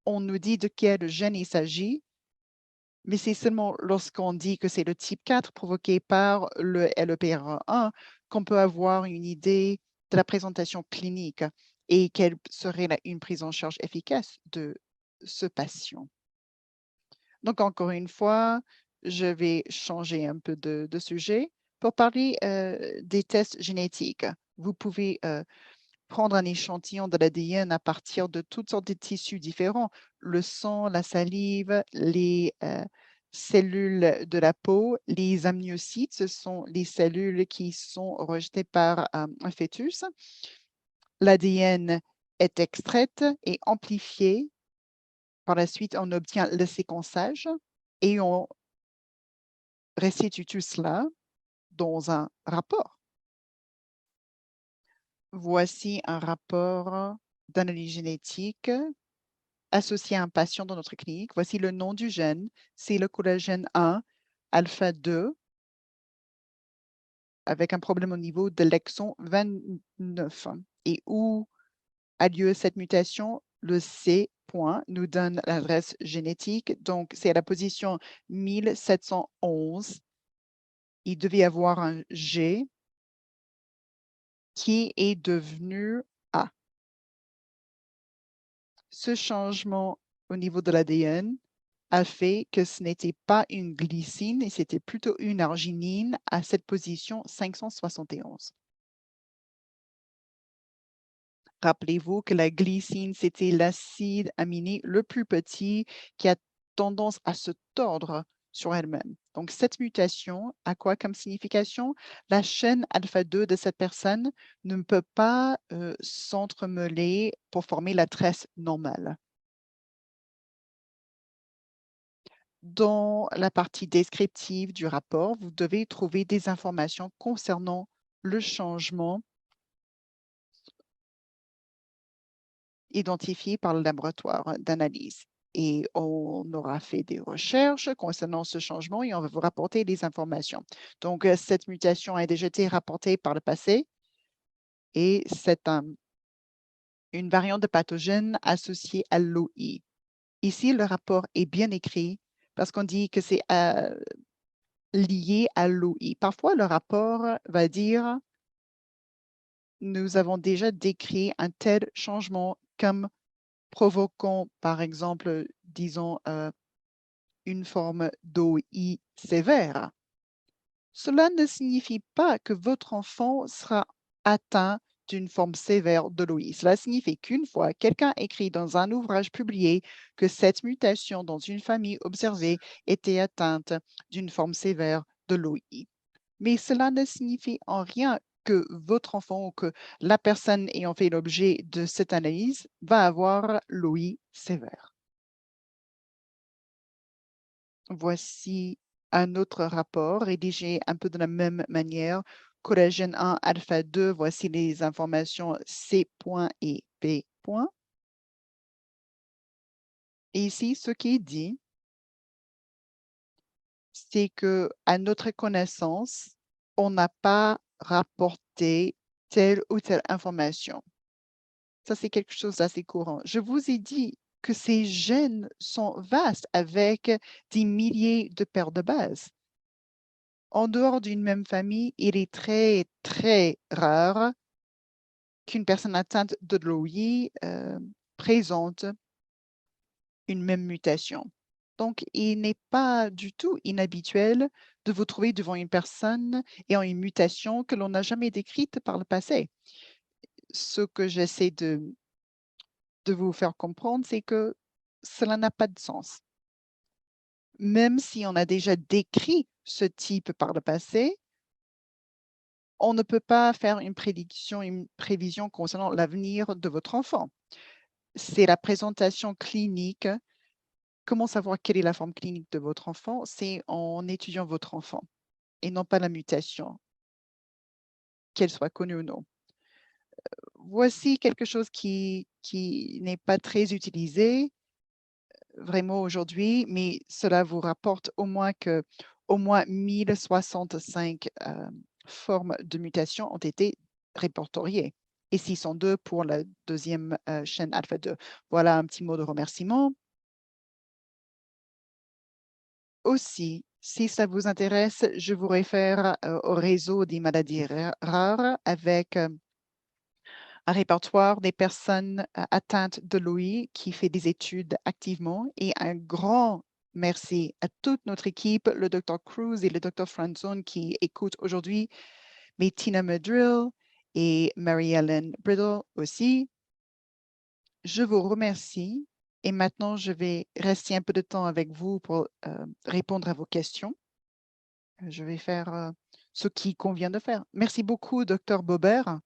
On nous dit de quel gène il s'agit, mais c'est seulement lorsqu'on dit que c'est le type 4 provoqué par le LEPR1 qu'on peut avoir une idée de la présentation clinique et quelle serait une prise en charge efficace de ce patient. Donc, encore une fois, je vais changer un peu de sujet pour parler des tests génétiques. Vous pouvez prendre un échantillon de l'ADN à partir de toutes sortes de tissus différents, le sang, la salive, les cellules de la peau, les amniocytes, ce sont les cellules qui sont rejetées par un fœtus. L'ADN est extraite et amplifié. Par la suite, on obtient le séquençage et on restitue tout cela dans un rapport. Voici un rapport d'analyse génétique associé à un patient dans notre clinique. Voici le nom du gène, c'est le collagène 1, alpha 2, avec un problème au niveau de l'exon 29. Et où a lieu cette mutation? Le C point nous donne l'adresse génétique. Donc, c'est à la position 1711. Il devait y avoir un G qui est devenu A. Ce changement au niveau de l'ADN a fait que ce n'était pas une glycine, et c'était plutôt une arginine à cette position 571. Rappelez-vous que la glycine, c'était l'acide aminé le plus petit qui a tendance à se tordre sur elle-même. Donc, cette mutation a quoi comme signification? La chaîne alpha-2 de cette personne ne peut pas s'entremêler pour former la tresse normale. Dans la partie descriptive du rapport, vous devez trouver des informations concernant le changement identifié par le laboratoire d'analyse. Et on aura fait des recherches concernant ce changement et on va vous rapporter des informations. Donc, cette mutation a déjà été rapportée par le passé et c'est une variante de pathogène associée à l'OI. Ici, le rapport est bien écrit parce qu'on dit que c'est lié à l'OI. Parfois, le rapport va dire nous avons déjà décrit un tel changement comme provoquant, par exemple, disons, une forme d'OI sévère. Cela ne signifie pas que votre enfant sera atteint d'une forme sévère de l'OI. Cela signifie qu'une fois quelqu'un écrit dans un ouvrage publié que cette mutation dans une famille observée était atteinte d'une forme sévère de l'OI. Mais cela ne signifie en rien que votre enfant ou que la personne ayant fait l'objet de cette analyse va avoir l'OI sévère. Voici un autre rapport rédigé un peu de la même manière. Collagène 1, alpha 2, voici les informations C point et P point. Et ici, ce qui est dit, c'est que, à notre connaissance, on n'a pas rapporté telle ou telle information. Ça, c'est quelque chose d'assez courant. Je vous ai dit que ces gènes sont vastes avec des milliers de paires de bases. En dehors d'une même famille, il est très, très rare qu'une personne atteinte de l'OI présente une même mutation. Donc, il n'est pas du tout inhabituel de vous trouver devant une personne ayant une mutation que l'on n'a jamais décrite par le passé. Ce que j'essaie de vous faire comprendre, c'est que cela n'a pas de sens. Même si on a déjà décrit ce type par le passé, on ne peut pas faire une prédiction, une prévision concernant l'avenir de votre enfant. C'est la présentation clinique. Comment savoir quelle est la forme clinique de votre enfant? C'est en étudiant votre enfant et non pas la mutation, qu'elle soit connue ou non. Voici quelque chose qui n'est pas très utilisé vraiment aujourd'hui, mais cela vous rapporte au moins 1065 formes de mutation ont été répertoriées et 602 pour la deuxième chaîne alpha 2. Voilà un petit mot de remerciement. Aussi, si ça vous intéresse, je vous réfère au réseau des maladies rares avec un répertoire des personnes atteintes de l'OI qui fait des études activement et un grand merci à toute notre équipe, le Dr. Cruz et le Dr. Franzone qui écoutent aujourd'hui, mais Tina Madrill et Mary-Ellen Brittle aussi. Je vous remercie et maintenant je vais rester un peu de temps avec vous pour répondre à vos questions. Je vais faire ce qui convient de faire. Merci beaucoup, Dr. Bobert.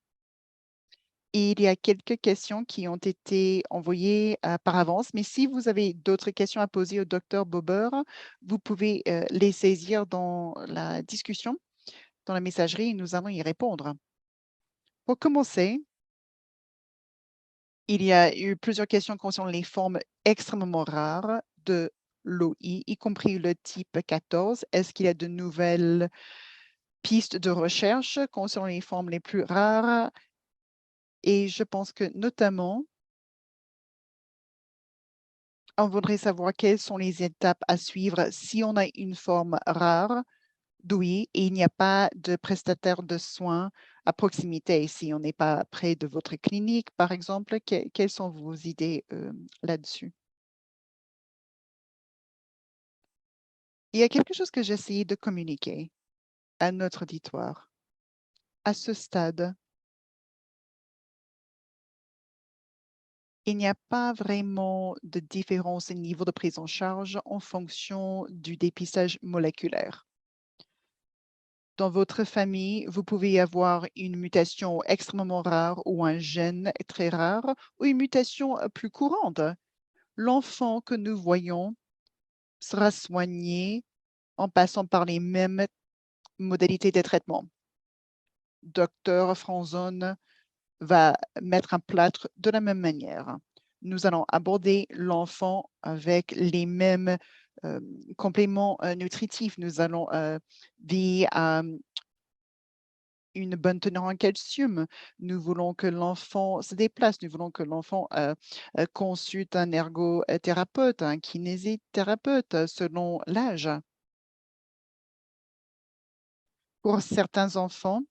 Et il y a quelques questions qui ont été envoyées par avance, mais si vous avez d'autres questions à poser au Dr. Bober, vous pouvez les saisir dans la discussion, dans la messagerie, et nous allons y répondre. Pour commencer, il y a eu plusieurs questions concernant les formes extrêmement rares de l'OI, y compris le type 14. Est-ce qu'il y a de nouvelles pistes de recherche concernant les formes les plus rares? Et je pense que notamment, on voudrait savoir quelles sont les étapes à suivre si on a une forme rare d'OI et il n'y a pas de prestataire de soins à proximité. Si on n'est pas près de votre clinique, par exemple, quelles sont vos idées là-dessus? Il y a quelque chose que j'ai essayé de communiquer à notre auditoire. À ce stade, il n'y a pas vraiment de différence au niveau de prise en charge en fonction du dépistage moléculaire. Dans votre famille, vous pouvez avoir une mutation extrêmement rare ou un gène très rare ou une mutation plus courante. L'enfant que nous voyons sera soigné en passant par les mêmes modalités de traitement. Docteur Franzone va mettre un plâtre de la même manière. Nous allons aborder l'enfant avec les mêmes compléments nutritifs. Nous allons veiller à une bonne teneur en calcium. Nous voulons que l'enfant se déplace. Nous voulons que l'enfant consulte un ergothérapeute, un kinésithérapeute selon l'âge. Pour certains enfants,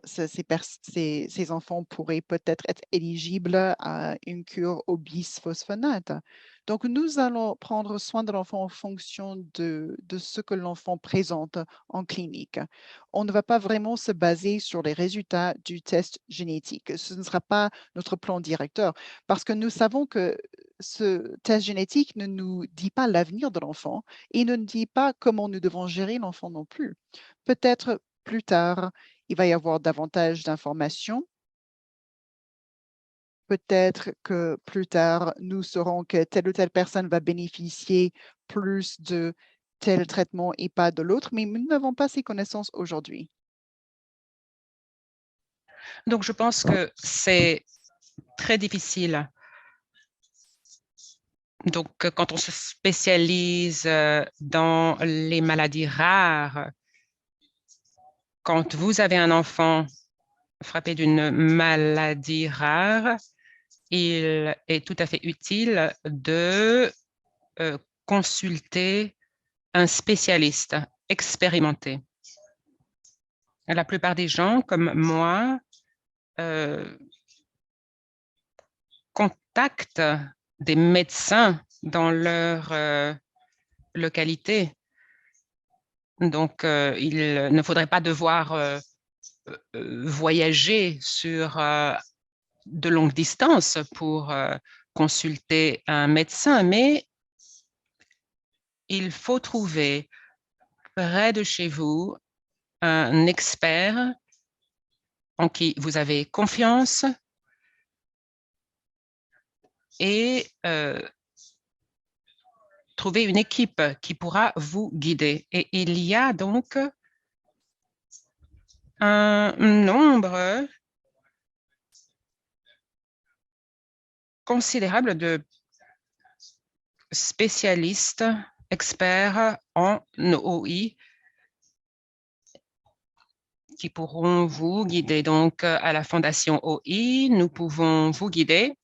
ces enfants pourraient peut-être être éligibles à une cure au bisphosphonate. Donc, nous allons prendre soin de l'enfant en fonction de ce que l'enfant présente en clinique. On ne va pas vraiment se baser sur les résultats du test génétique. Ce ne sera pas notre plan directeur parce que nous savons que ce test génétique ne nous dit pas l'avenir de l'enfant et ne nous dit pas comment nous devons gérer l'enfant non plus. Peut-être plus tard, il va y avoir davantage d'informations. Peut-être que plus tard, nous saurons que telle ou telle personne va bénéficier plus de tel traitement et pas de l'autre, mais nous n'avons pas ces connaissances aujourd'hui. Donc, je pense que c'est très difficile. Donc, quand on se spécialise dans les maladies rares, quand vous avez un enfant frappé d'une maladie rare, il est tout à fait utile de consulter un spécialiste expérimenté. La plupart des gens, comme moi, contactent des médecins dans leur localité Donc, il ne faudrait pas devoir voyager sur de longues distances pour consulter un médecin, mais il faut trouver près de chez vous un expert en qui vous avez confiance et trouver une équipe qui pourra vous guider. Et il y a donc un nombre considérable de spécialistes, experts en OI qui pourront vous guider. Donc, à la Fondation OI, nous pouvons vous guider.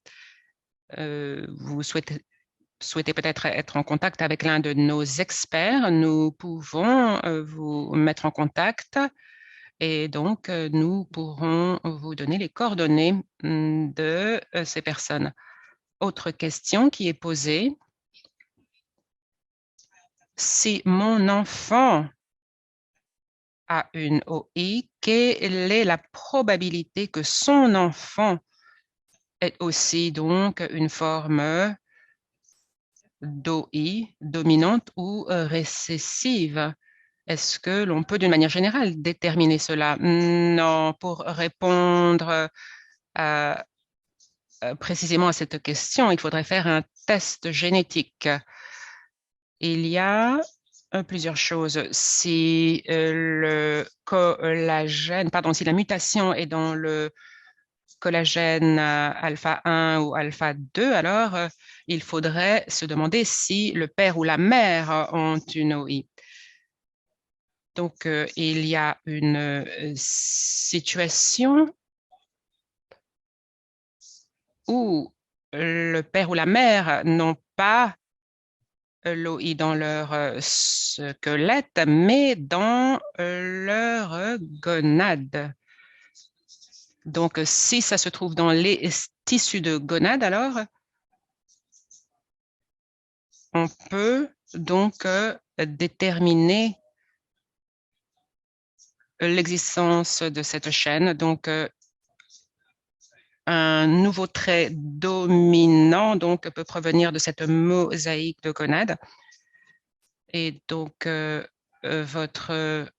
Vous souhaitez peut-être être en contact avec l'un de nos experts, nous pouvons vous mettre en contact et donc nous pourrons vous donner les coordonnées de ces personnes. Autre question qui est posée. Si mon enfant a une OI, quelle est la probabilité que son enfant ait aussi donc une forme d'OI dominante ou récessive? Est-ce que l'on peut d'une manière générale déterminer cela? Non, pour répondre précisément à cette question, il faudrait faire un test génétique. Il y a plusieurs choses. Si le collagène, pardon, si la mutation est dans le collagène alpha 1 ou alpha 2, alors il faudrait se demander si le père ou la mère ont une OI. Donc, il y a une situation où le père ou la mère n'ont pas l'OI dans leur squelette, mais dans leur gonade. Donc, si ça se trouve dans les tissus de gonade, alors on peut donc déterminer l'existence de cette chaîne. Donc, un nouveau trait dominant donc peut provenir de cette mosaïque de gonade. Et donc, votre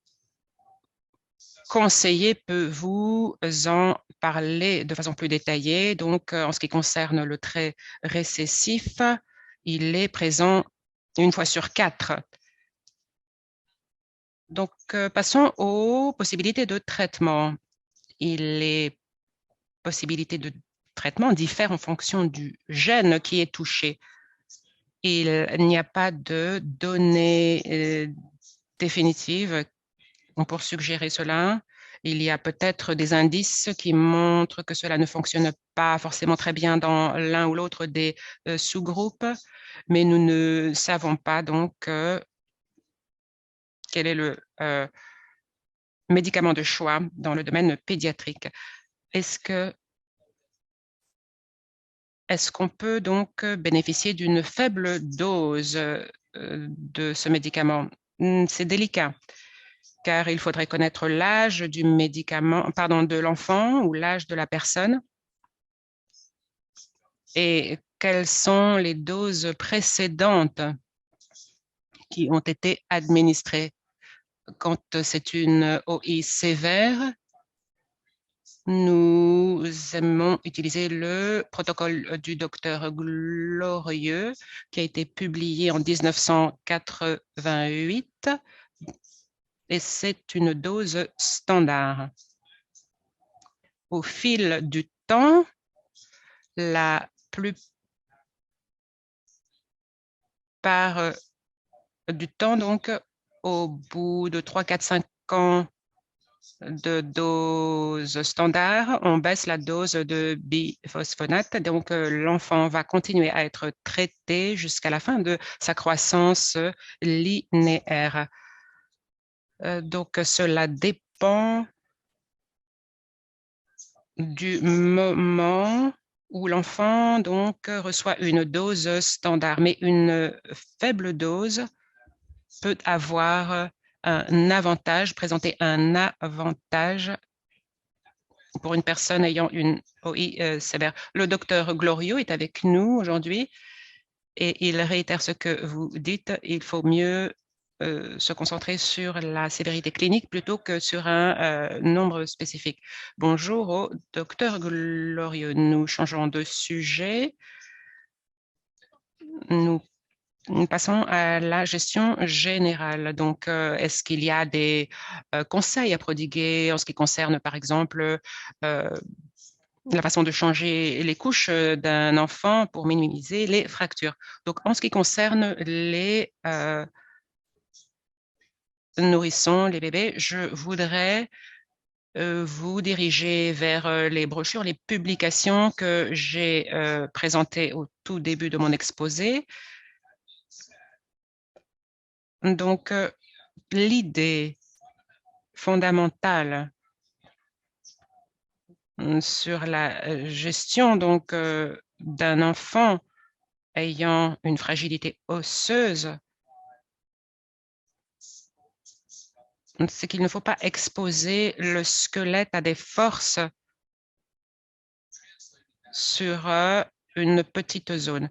conseiller peut vous en parler de façon plus détaillée. Donc, en ce qui concerne le trait récessif, il est présent 1 fois sur 4. Donc, passons aux possibilités de traitement. Les possibilités de traitement diffèrent en fonction du gène qui est touché. Il n'y a pas de données définitives pour suggérer cela. Il y a peut-être des indices qui montrent que cela ne fonctionne pas forcément très bien dans l'un ou l'autre des sous-groupes, mais nous ne savons pas donc quel est le médicament de choix dans le domaine pédiatrique. Est-ce qu'on peut donc bénéficier d'une faible dose de ce médicament? C'est délicat, car il faudrait connaître l'âge du médicament, pardon, de l'enfant ou l'âge de la personne et quelles sont les doses précédentes qui ont été administrées. Quand c'est une OI sévère, nous aimons utiliser le protocole du docteur Glorieux qui a été publié en 1988 et c'est une dose standard. Au fil du temps, la plupart du temps, donc, au bout de 3, 4, 5 ans de dose standard, on baisse la dose de biphosphonate. Donc, l'enfant va continuer à être traité jusqu'à la fin de sa croissance linéaire. Donc, cela dépend du moment où l'enfant donc reçoit une dose standard, mais une faible dose peut avoir un avantage, présenter un avantage pour une personne ayant une OI sévère. Le docteur Glorieux est avec nous aujourd'hui et il réitère ce que vous dites. Il faut mieux se concentrer sur la sévérité clinique plutôt que sur un nombre spécifique. Bonjour au docteur Glorieux. Nous changeons de sujet. Nous passons à la gestion générale. Donc, est-ce qu'il y a des conseils à prodiguer en ce qui concerne, par exemple, la façon de changer les couches d'un enfant pour minimiser les fractures? Donc, en ce qui concerne les nourrissons, les bébés, je voudrais vous diriger vers les brochures, les publications que j'ai présentées au tout début de mon exposé. Donc, l'idée fondamentale sur la gestion donc d'un enfant ayant une fragilité osseuse, c'est qu'il ne faut pas exposer le squelette à des forces sur une petite zone.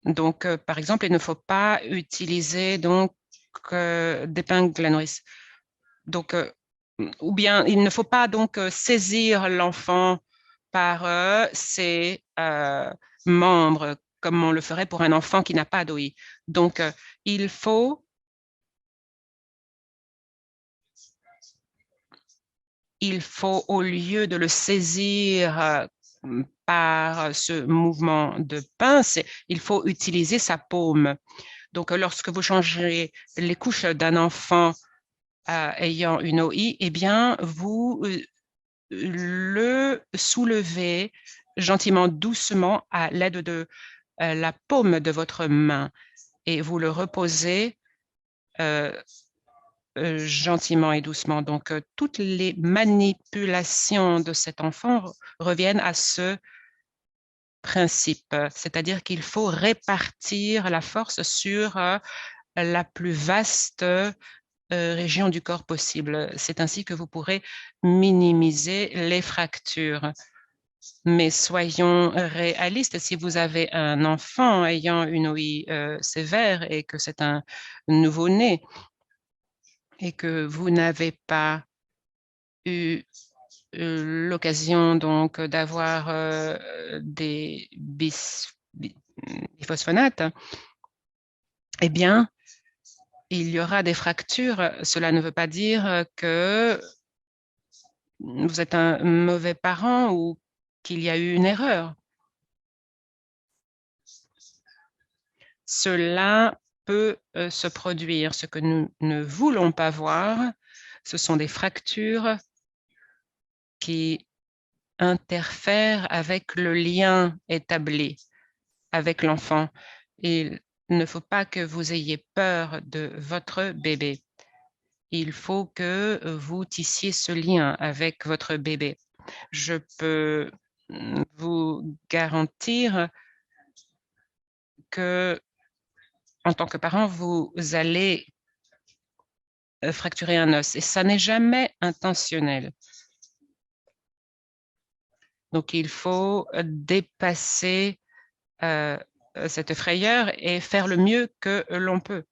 Donc, par exemple, il ne faut pas utiliser donc d'épingle à nourrice. Donc, ou bien il ne faut pas donc saisir l'enfant par ses membres comme on le ferait pour un enfant qui n'a pas d'OI. Donc, il faut au lieu de le saisir par ce mouvement de pince, il faut utiliser sa paume. Donc, lorsque vous changez les couches d'un enfant ayant une OI, eh bien, vous le soulevez gentiment, doucement à l'aide de la paume de votre main et vous le reposez gentiment et doucement. Donc, toutes les manipulations de cet enfant reviennent à ce principe, c'est-à-dire qu'il faut répartir la force sur la plus vaste région du corps possible. C'est ainsi que vous pourrez minimiser les fractures. Mais soyons réalistes, si vous avez un enfant ayant une OI sévère et que c'est un nouveau-né et que vous n'avez pas eu l'occasion donc d'avoir des biphosphonates, eh bien, il y aura des fractures. Cela ne veut pas dire que vous êtes un mauvais parent ou qu'il y a eu une erreur. Cela peut se produire. Ce que nous ne voulons pas voir, ce sont des fractures qui interfèrent avec le lien établi avec l'enfant. Il ne faut pas que vous ayez peur de votre bébé. Il faut que vous tissiez ce lien avec votre bébé. Je peux vous garantir que, en tant que parent, vous allez fracturer un os et ça n'est jamais intentionnel. Donc, il faut dépasser cette frayeur et faire le mieux que l'on peut.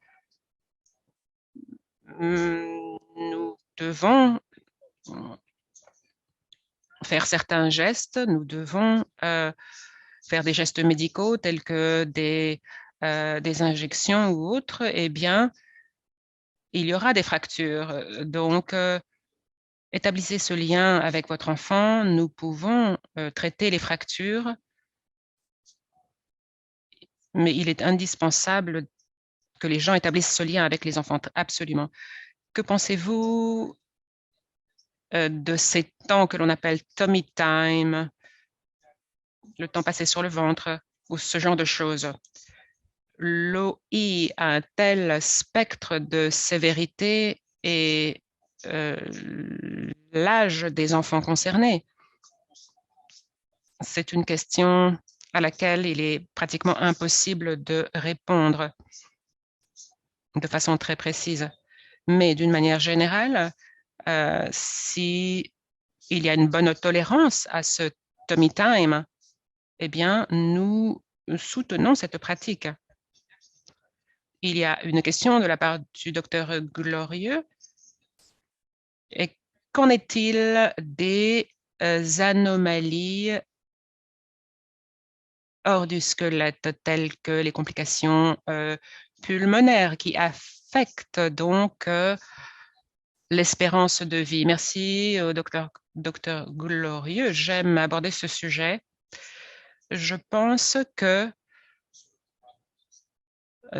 Nous devons faire certains gestes, nous devons faire des gestes médicaux tels que des injections ou autres, eh bien, il y aura des fractures. Donc, établissez ce lien avec votre enfant. Nous pouvons traiter les fractures, mais il est indispensable que les gens établissent ce lien avec les enfants, absolument. Que pensez-vous de ces temps que l'on appelle tummy time, le temps passé sur le ventre, ou ce genre de choses? L'OI a un tel spectre de sévérité et l'âge des enfants concernés. C'est une question à laquelle il est pratiquement impossible de répondre. de façon très précise. Mais d'une manière générale, si il y a une bonne tolérance à ce tummy time, eh bien, nous soutenons cette pratique. Il y a une question de la part du docteur Glorieux. Et qu'en est-il des anomalies hors du squelette, telles que les complications pulmonaires qui affectent donc l'espérance de vie? Merci au docteur Glorieux. J'aime aborder ce sujet. Je pense que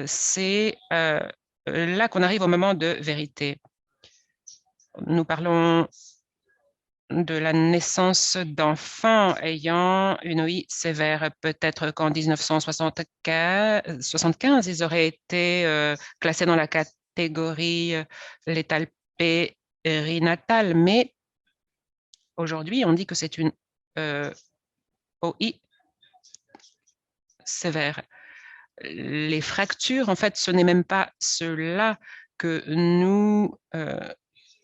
c'est là qu'on arrive au moment de vérité. Nous parlons de la naissance d'enfants ayant une OI sévère. Peut-être qu'en 1975, ils auraient été classés dans la catégorie létale périnatale, mais aujourd'hui, on dit que c'est une OI sévère. Les fractures, en fait, ce n'est même pas cela que nous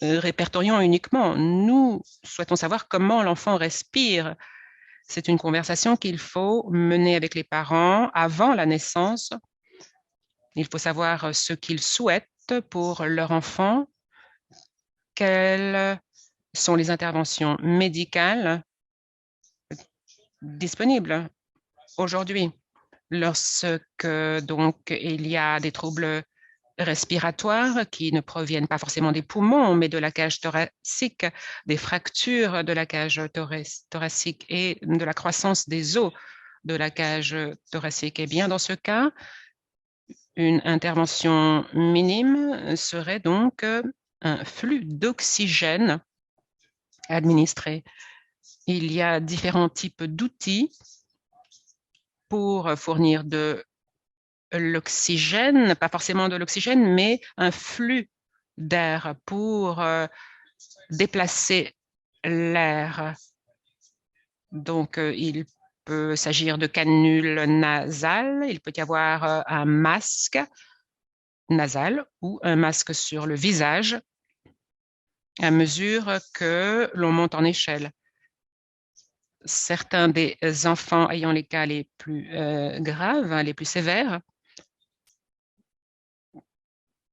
répertorions uniquement. Nous souhaitons savoir comment l'enfant respire. C'est une conversation qu'il faut mener avec les parents avant la naissance. Il faut savoir ce qu'ils souhaitent pour leur enfant, quelles sont les interventions médicales disponibles aujourd'hui. Lorsque donc il y a des troubles respiratoires qui ne proviennent pas forcément des poumons, mais de la cage thoracique, des fractures de la cage thoracique et de la croissance des os de la cage thoracique. Et bien, dans ce cas, une intervention minime serait donc un flux d'oxygène administré. Il y a différents types d'outils pour fournir de l'oxygène, pas forcément de l'oxygène, mais un flux d'air pour déplacer l'air. Donc, il peut s'agir de canules nasales, il peut y avoir un masque nasal ou un masque sur le visage à mesure que l'on monte en échelle. Certains des enfants ayant les cas les plus graves, les plus sévères,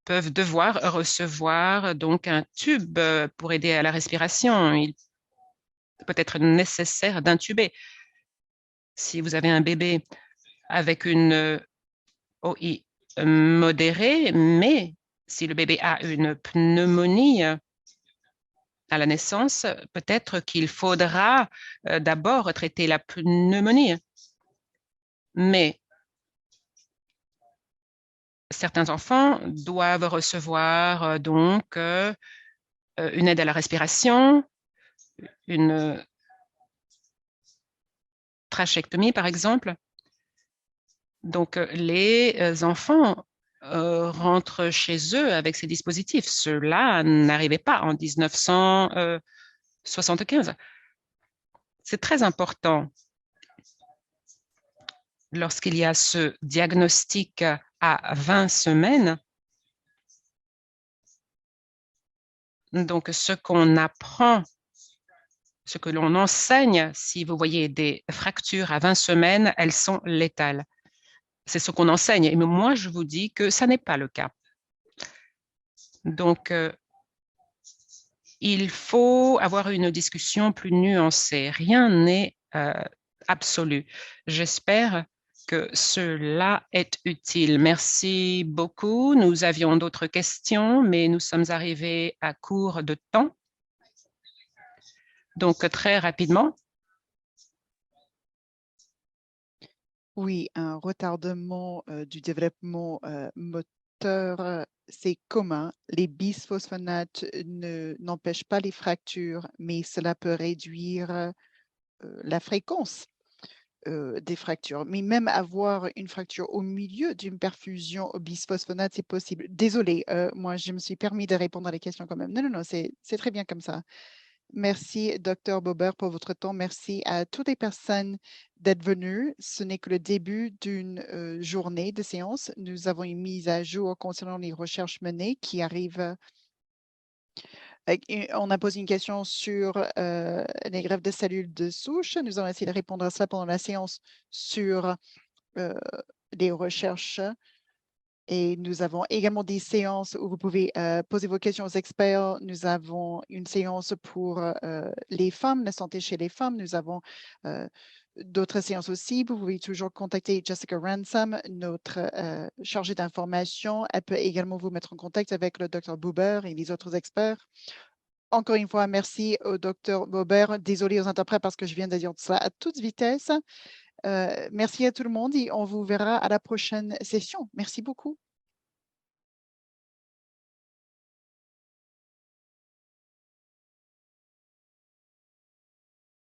peuvent devoir recevoir donc un tube pour aider à la respiration. Il peut être nécessaire d'intuber. Si vous avez un bébé avec une OI modérée, mais si le bébé a une pneumonie à la naissance, peut-être qu'il faudra d'abord traiter la pneumonie. Mais certains enfants doivent recevoir donc une aide à la respiration, une trachéctomie par exemple. Donc les enfants rentrent chez eux avec ces dispositifs. Cela n'arrivait pas en 1975. C'est très important lorsqu'il y a ce diagnostic à 20 semaines. Donc, ce qu'on apprend, ce que l'on enseigne, si vous voyez des fractures à 20 semaines, elles sont létales. C'est ce qu'on enseigne. Et moi, je vous dis que ça n'est pas le cas. Donc, il faut avoir une discussion plus nuancée. Rien n'est absolu. J'espère que cela est utile. Merci beaucoup. Nous avions d'autres questions, mais nous sommes arrivés à court de temps. Donc, très rapidement. Oui, un retardement du développement moteur, c'est commun. Les bisphosphonates n'empêchent pas les fractures, mais cela peut réduire la fréquence des fractures. Mais même avoir une fracture au milieu d'une perfusion au bisphosphonate, c'est possible. Désolée, moi, je me suis permis de répondre à la question quand même. Non, non, non, c'est très bien comme ça. Merci, Dr. Bober, pour votre temps. Merci à toutes les personnes d'être venues. Ce n'est que le début d'une journée de séance. Nous avons une mise à jour concernant les recherches menées qui arrivent. On a posé une question sur les greffes de cellules de souche. Nous allons essayer de répondre à cela pendant la séance sur les recherches. Et nous avons également des séances où vous pouvez poser vos questions aux experts. Nous avons une séance pour les femmes, la santé chez les femmes. Nous avons d'autres séances aussi. Vous pouvez toujours contacter Jessica Ransom, notre chargée d'information. Elle peut également vous mettre en contact avec le Dr. Buber et les autres experts. Encore une fois, merci au Dr. Buber. Désolé aux interprètes parce que je viens de dire ça à toute vitesse. Merci à tout le monde et on vous verra à la prochaine session. Merci beaucoup.